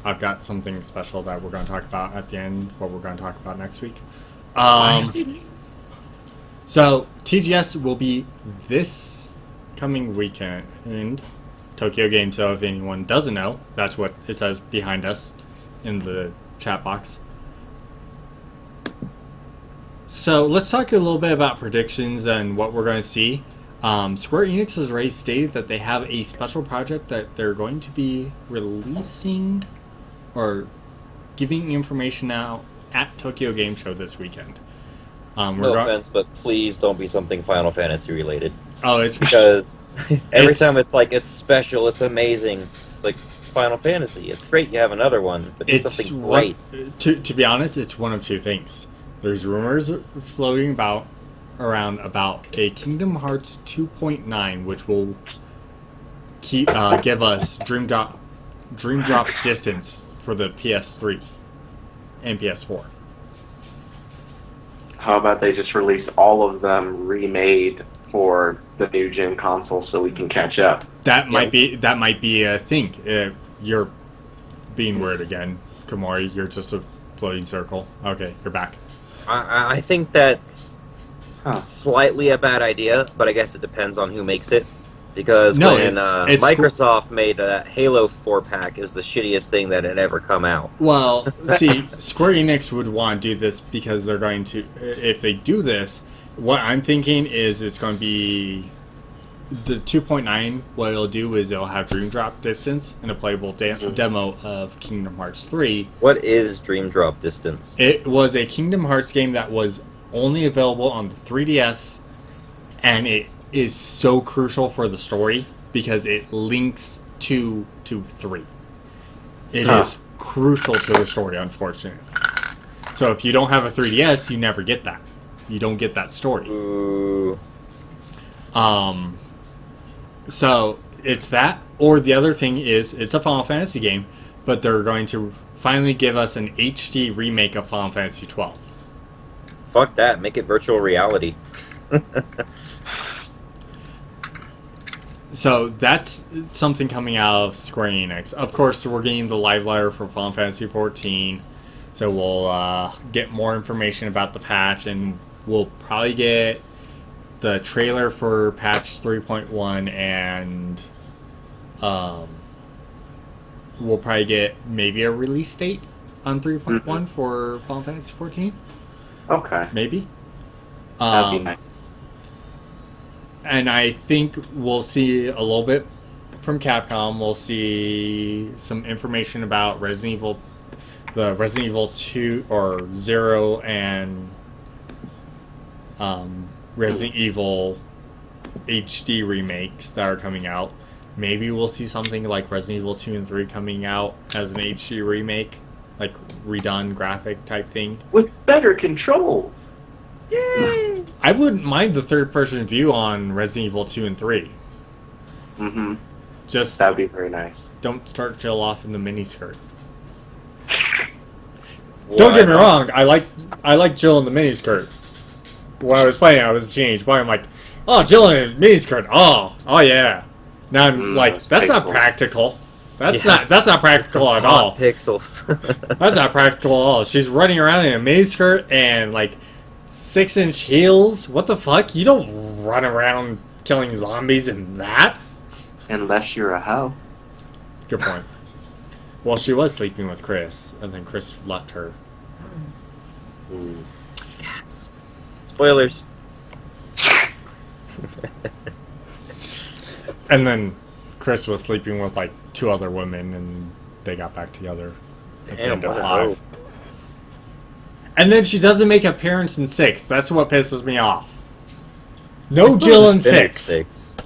I've got something special that we're going to talk about at the end, what we're going to talk about next week. So TGS will be this coming weekend, Tokyo Game Show. If anyone doesn't know, that's what it says behind us in the chat box. So let's talk a little bit about predictions and what we're going to see. Square Enix has already stated that they have a special project that they're going to be releasing or giving information out at Tokyo Game Show this weekekend. No offense, but please don't be something Final Fantasy related. Oh, it's because every time it's like it's special, it's amazing. It's like it's Final Fantasy. It's great you have another one, but do something great. To be honest, it's one of two things. There's rumors floating around about a Kingdom Hearts 2.9, which will give us Dream Drop Distance for the PS3 and PS4. How about they just release all of them remade for the new gen console so we can catch up? That might be a thing. You're being weird again, Kamori. You're just a floating circle. Okay, you're back. I think that's slightly a bad idea, but I guess it depends on who makes it. Because when Microsoft made a Halo 4-pack, it was the shittiest thing that had ever come out. Well, see, Square Enix would want to do this because they're going to... If they do this, what I'm thinking is it's going to be... The 2.9, what it'll do is it'll have Dream Drop Distance and a playable demo of Kingdom Hearts 3. What is Dream Drop Distance? It was a Kingdom Hearts game that was only available on the 3DS, and it is so crucial for the story because it links 2 to 3. It is crucial to the story, unfortunately. So if you don't have a 3DS, you never get that. You don't get that story. Ooh. So it's that, Or the other thing is, it's a Final Fantasy game, but they're going to finally give us an HD remake of Final Fantasy 12. Fuck that. Make it virtual reality. So that's something coming out of Square Enix. Of course, we're getting the live letter for Final Fantasy 14. So we'll get more information about the patch, and we'll probably get the trailer for patch 3.1, and we'll probably get maybe a release date on 3.1 for Final Fantasy 14. Okay. Maybe. That'd be nice. And I think we'll see a little bit from Capcom. We'll see some information about Resident Evil, the Resident Evil 2 or 0 and Resident Evil HD remakes that are coming out. Maybe we'll see something like Resident Evil 2 and 3 coming out as an HD remake, like redone graphic type thing. With better control. Yay! I wouldn't mind the third-person view on Resident Evil 2 and 3. Mm-hmm. Just That'd be very nice. don't start Jill off in the miniskirt. Don't get me wrong, I like Jill in the miniskirt. When I was playing, I was changed, but I'm like, oh, Jill in a miniskirt, oh yeah. Now I'm like, that's not pixels. practical. That's not practical at all. Pixels. That's not practical at all. She's running around in a miniskirt and like 6-inch heels. What the fuck? You don't run around killing zombies in that. Unless you're a hoe. Good point. Well, she was sleeping with Chris, and then Chris left her. Yes. Spoilers. And then Chris was sleeping with like 2 other women, and they got back together at the end of what a 5. hoe. And then she doesn't make an appearance in 6. That's what pisses me off. I No still Jill in haven't finished 6.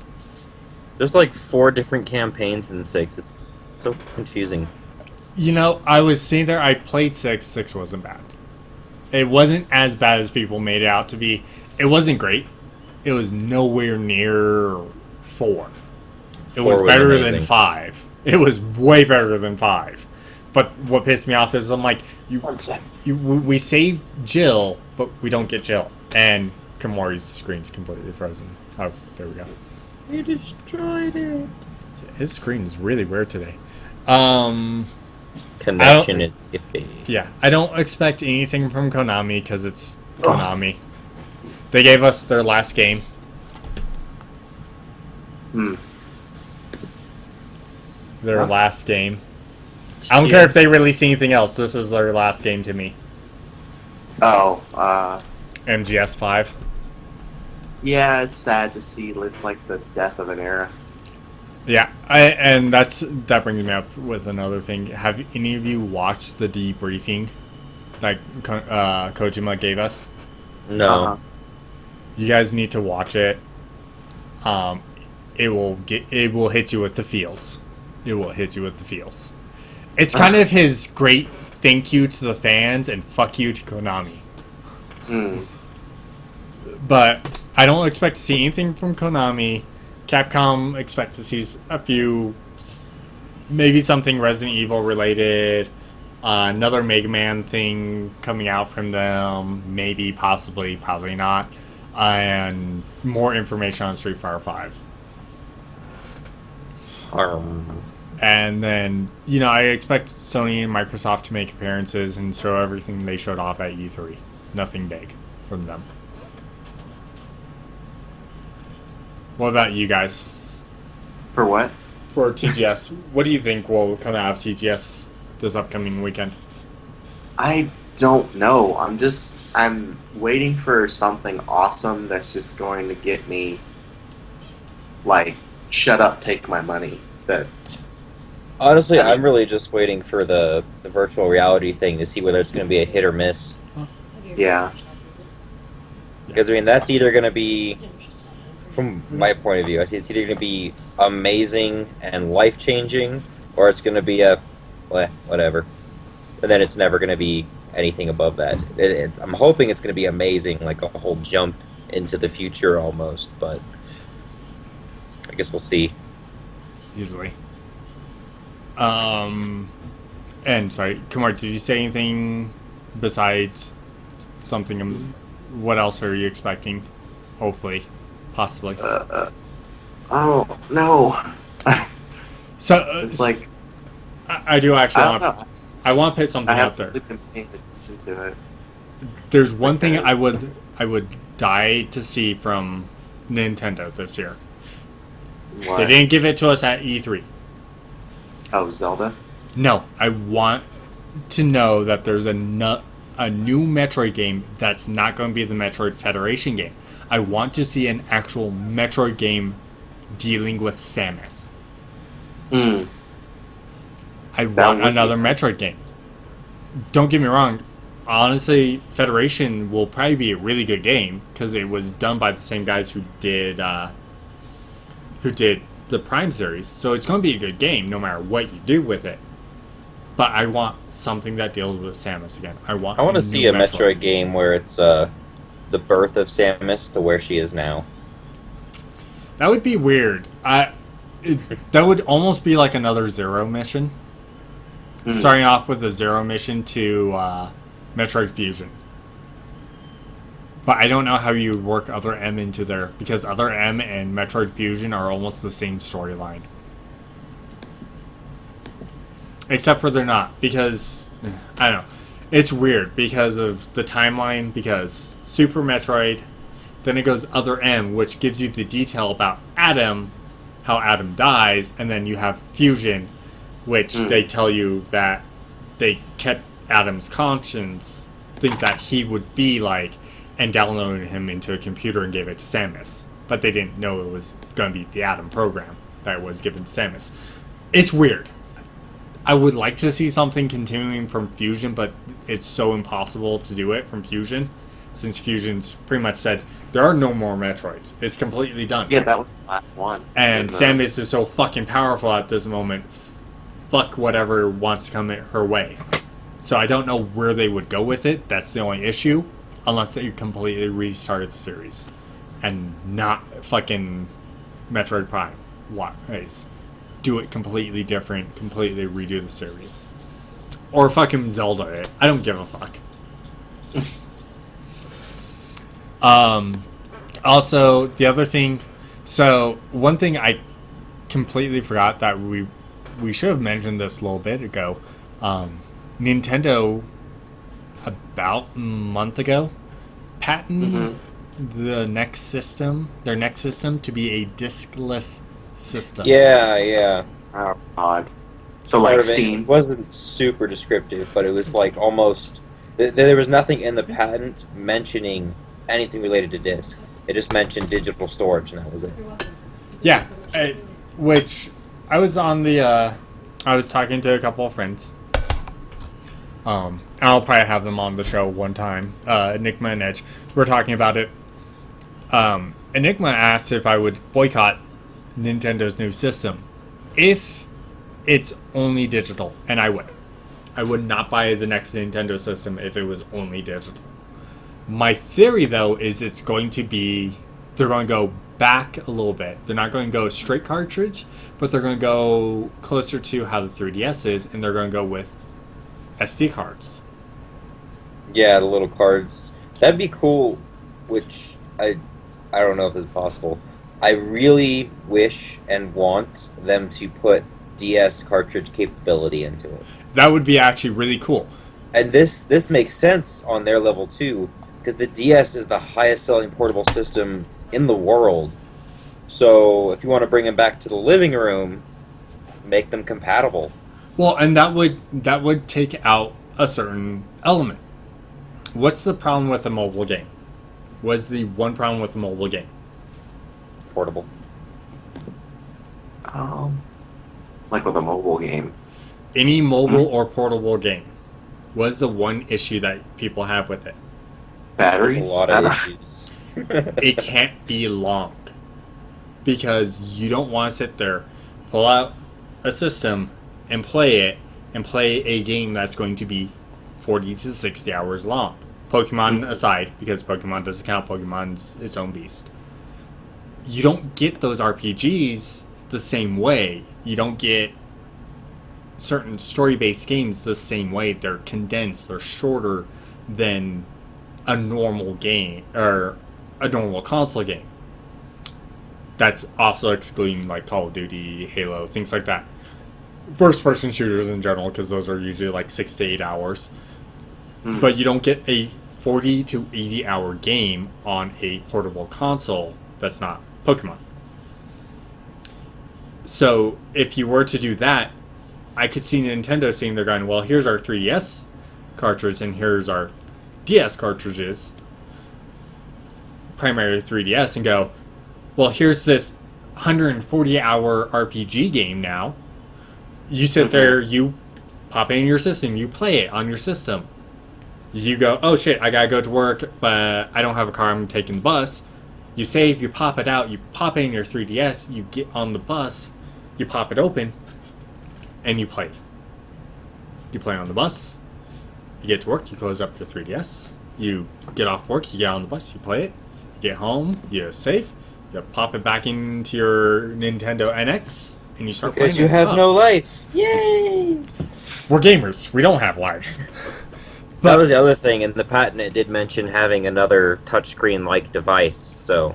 There's like 4 different campaigns in 6. It's so confusing. You know, I was sitting there, I played 6. 6 wasn't bad. It wasn't as bad as people made it out to be. It wasn't great. It was nowhere near 4. It 4 was better than amazing. 5. It was way better than 5. But what pissed me off is I'm like, we saved Jill, but we don't get Jill. And Kamori's screen's completely frozen. Oh, there we go. You destroyed it. His screen is really weird today. Connection is iffy. Yeah, I don't expect anything from Konami because it's Konami. They gave us their last game. Their last game. I don't care if they release anything else. This is their last game to me. Oh, MGS 5. yeah, it's sad to see. It's like the death of an era. Yeah, and that brings me up with another thing. Have any of you watched the debriefing that Kojima gave us? No. Uh-huh. You guys need to watch it. It will hit you with the feels. It will hit you with the feels. It's kind of his great thank you to the fans and fuck you to Konami. But I don't expect to see anything from Konami. Capcom expects to see a few, maybe something Resident Evil related, another Mega Man thing coming out from them, maybe, possibly, probably not, and more information on Street Fighter 5. And then, you know, I expect Sony and Microsoft to make appearances and show everything they showed off at E3. Nothing big from them. What about you guys? For what? For TGS, what do you think will come out of TGS this upcoming weekend? I don't know. I'm waiting for something awesome that's just going to get me, like, shut up, take my money. Honestly, I'm really just waiting for the virtual reality thing to see whether it's going to be a hit or miss. Yeah. Because, I mean, that's either going to be, from my point of view, I see it's either going to be amazing and life-changing, or it's going to be whatever. And then it's never going to be anything above that. I'm hoping it's going to be amazing, like a whole jump into the future almost, but I guess we'll see. Easily. And sorry, Kumar, did you say anything besides something? What else are you expecting? Hopefully, possibly. Oh no! So It's like I do actually I don't want. know. I want to put something I out haven't there. really been paying attention to it. There's one thing I Because- would die to see from Nintendo this year. What? They didn't give it to us at E3. Oh, Zelda. No, I want to know that there's a new Metroid game that's not going to be the Metroid Federation game. I want to see an actual Metroid game dealing with Samus. Mm. I That want would be another nice. Metroid game. Don't get me wrong. Honestly, Federation will probably be a really good game because it was done by the same guys who did the Prime series. So it's going to be a good game no matter what you do with it. But I want something that deals with Samus again. I want to new see a Metroid game where it's the birth of Samus to where she is now. That would be weird. That would almost be like another Zero mission. Mm. Starting off with a Zero mission to Metroid Fusion. But I don't know how you would work Other M into there, because Other M and Metroid Fusion are almost the same storyline. Except for they're not, because, I don't know. It's weird because of the timeline, because Super Metroid, then it goes Other M, which gives you the detail about Adam, how Adam dies, and then you have Fusion, which they tell you that they kept Adam's conscience, things that he would be like, and downloaded him into a computer and gave it to Samus. But they didn't know it was going to be the Adam program that was given to Samus. It's weird. I would like to see something continuing from Fusion, but it's so impossible to do it from Fusion, since Fusion's pretty much said, there are no more Metroids. It's completely done. Yeah, that was the last one. And In the- Samus is so fucking powerful at this moment. Fuck whatever wants to come her way. So I don't know where they would go with it. That's the only issue. Unless they completely restarted the series. And not fucking Metroid Prime. Ways. Do it completely different. Completely redo the series. Or fucking Zelda it. I don't give a fuck. Also, the other thing... So, one thing I completely forgot that we should have mentioned this a little bit ago. Nintendo, about a month ago, patented their next system to be a diskless system. Yeah. Oh God. So Part like of it Steam. wasn't super descriptive, but it was like almost. There was nothing in the patent mentioning anything related to disk. It just mentioned digital storage, and that was it. Yeah, which I was on the. I was talking to a couple of friends. And I'll probably have them on the show one time. Enigma and Edge. We're talking about it. Enigma asked if I would boycott Nintendo's new system if it's only digital, and I would. I would not buy the next Nintendo system if it was only digital. My theory, though, is it's going to be... They're going to go back a little bit. They're not going to go straight cartridge, but they're going to go closer to how the 3DS is, and they're going to go with SD cards. Yeah, the little cards. That'd be cool, which I don't know if it's possible. I really wish and want them to put DS cartridge capability into it. That would be actually really cool. And this makes sense on their level too, because the DS is the highest selling portable system in the world. So if you want to bring them back to the living room, make them compatible. Well, and that would take out a certain element. What's the problem with a mobile game? What's the one problem with a mobile game? Portable. Like with a mobile game. Any mobile or portable game. What's the one issue that people have with it? Battery. There's a lot of issues. It can't be long. Because you don't want to sit there, pull out a system, and play a game that's going to be 40 to 60 hours long. Pokemon aside, because Pokemon doesn't count, Pokemon's its own beast. You don't get those RPGs the same way. You don't get certain story-based games the same way. They're condensed, they're shorter than a normal game or a normal console game. That's also excluding like Call of Duty, Halo, things like that. First-person shooters in general, because those are usually like 6 to 8 hours. But you don't get a 40 to 80 hour game on a portable console that's not Pokemon. So if you were to do that, I could see Nintendo saying they're going, well, here's our 3DS cartridge and here's our DS cartridges, primarily 3DS, and go, well, here's this 140 hour RPG game now. You sit there, you pop it in your system, you play it on your system. You go, oh shit, I gotta go to work, but I don't have a car, I'm taking the bus. You save, you pop it out, you pop it in your 3DS, you get on the bus, you pop it open, and you play. You play on the bus, you get to work, you close up your 3DS, you get off work, you get on the bus, you play it, you get home, you save, you pop it back into your Nintendo NX, and you start playing. Because you have no life. Yay! We're gamers, we don't have lives. That was the other thing, and the patent it did mention having another touchscreen-like device, so...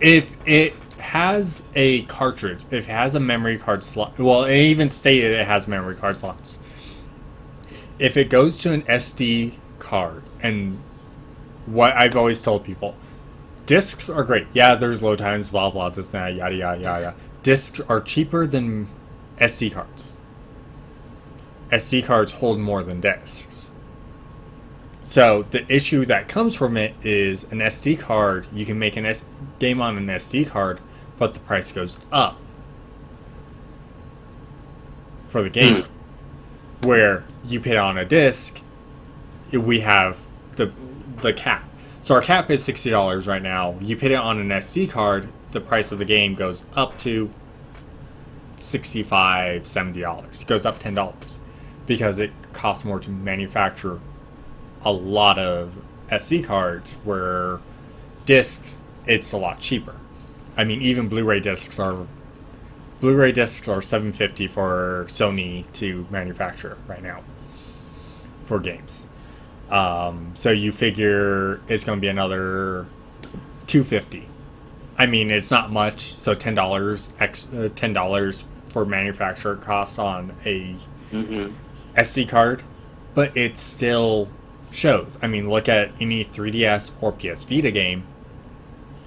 If it has a cartridge, if it has a memory card slot, well, it even stated it has memory card slots. If it goes to an SD card, and what I've always told people, discs are great. Yeah, there's load times, blah, blah, this, that, yada, yada, yada. Discs are cheaper than SD cards. SD cards hold more than discs. So the issue that comes from it is an SD card, you can make a game on an SD card, but the price goes up for the game. Where you put it on a disc, we have the cap. So our cap is $60 right now. You put it on an SD card, the price of the game goes up to $65, $70. It goes up $10. Because it costs more to manufacture a lot of SD cards, where discs, it's a lot cheaper. I mean, even Blu-ray discs are $750 for Sony to manufacture right now for games. So you figure it's going to be another $250. I mean, it's not much, so $10 for manufacturer costs on a SD card, but it still shows. I mean, look at any 3DS or PS Vita game.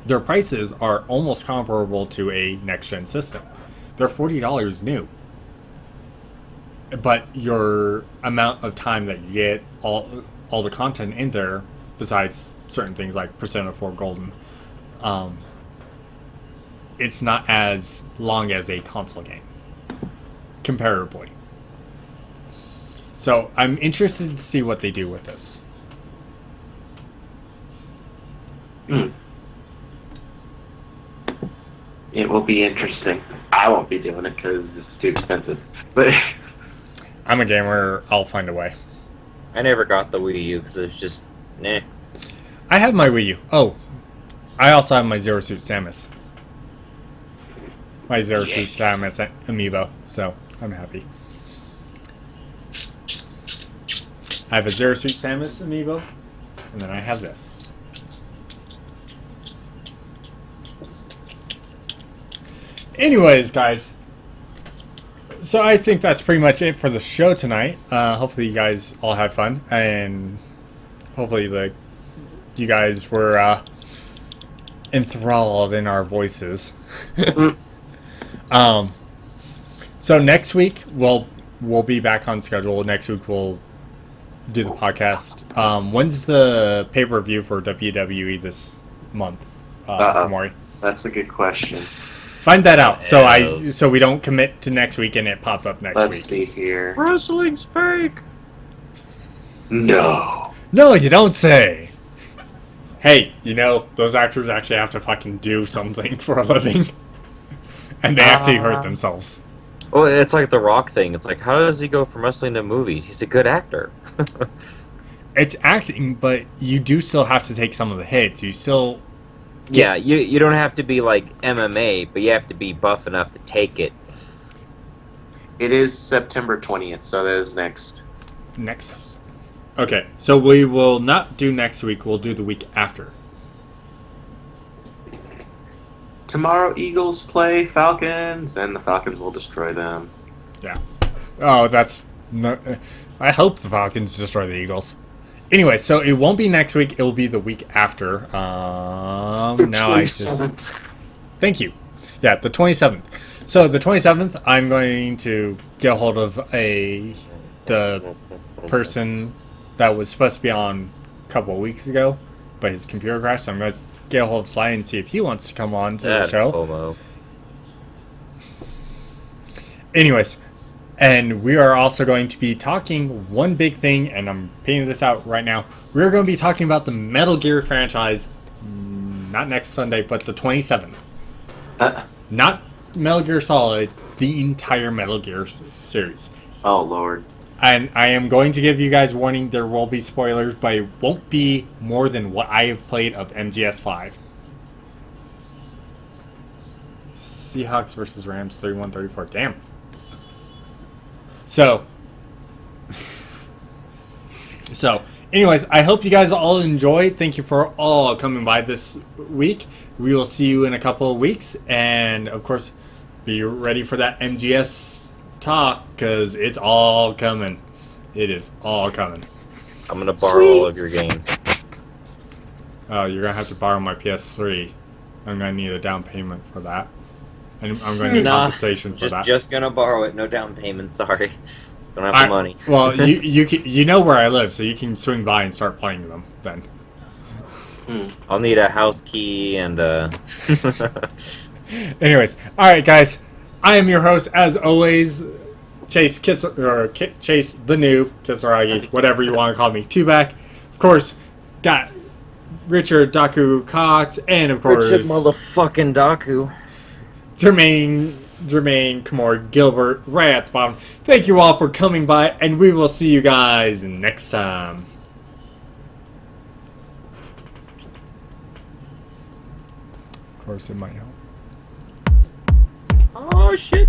Their prices are almost comparable to a next-gen system. They're $40 new. But your amount of time that you get, all the content in there, besides certain things like Persona 4 Golden, it's not as long as a console game, comparably. So I'm interested to see what they do with this. It will be interesting. I won't be doing it because it's too expensive. But I'm a gamer. I'll find a way. I never got the Wii U because it was just, nah. I have my Wii U. Oh, I also have my Zero Suit Samus. My Zero Suit Samus amiibo, so I'm happy. I have a Zero Suit Samus amiibo, and then I have this. Anyways, guys, so I think that's pretty much it for the show tonight. Hopefully you guys all had fun, and hopefully you guys were enthralled in our voices. So next week we'll be back on schedule. Next week we'll do the podcast. When's the pay-per-view for WWE this month, Kamori? That's a good question. Find that out, so we don't commit to next week and it pops up next week. Let's see here. Wrestling's fake. No. No, you don't say. Hey, those actors actually have to fucking do something for a living, and they actually hurt themselves. Well, it's like the Rock thing. It's like, how does he go from wrestling to movies? He's a good actor. It's acting, but you do still have to take some of the hits. You still... Yeah, you don't have to be like MMA, but you have to be buff enough to take it. It is September 20th, so that is next. Next. Okay, so we will not do next week. We'll do the week after. Tomorrow, Eagles play Falcons, and the Falcons will destroy them. Yeah. Oh, that's no. I hope the Falcons destroy the Eagles. Anyway, so it won't be next week. It will be the week after. Now I just. Thank you. Yeah, the 27th. So the 27th, I'm going to get a hold of the person that was supposed to be on a couple of weeks ago, but his computer crashed. So I'm going to get a hold of Sly and see if he wants to come on to the show. Homo. Anyways, and we are also going to be talking one big thing, and I'm painting this out right now. We're going to be talking about the Metal Gear franchise, not next Sunday, but the 27th. Not Metal Gear Solid, the entire Metal Gear series. Oh, Lord. And I am going to give you guys warning, there will be spoilers, but it won't be more than what I have played of MGS5. Seahawks versus Rams, 31-34. Damn. So, anyways, I hope you guys all enjoy. Thank you for all coming by this week. We will see you in a couple of weeks. And, of course, be ready for that MGS talk, because it's all coming. It is all coming. I'm going to borrow all of your games. Oh, you're going to have to borrow my PS3. I'm going to need a down payment for that. And I'm going to need compensation for that. Just going to borrow it. No down payment, sorry. Don't have the money. Well, you know where I live, so you can swing by and start playing them then. I'll need a house key and Anyways, alright guys. I am your host, as always, Chase Chase the Noob, Kitsuragi, whatever you want to call me, Tubac. Of course, got Richard Daaku Cox, and of course Richard motherfucking Daaku. Jermaine Kamor Gilbert right at the bottom. Thank you all for coming by, and we will see you guys next time. Of course, it might help. Oh shit.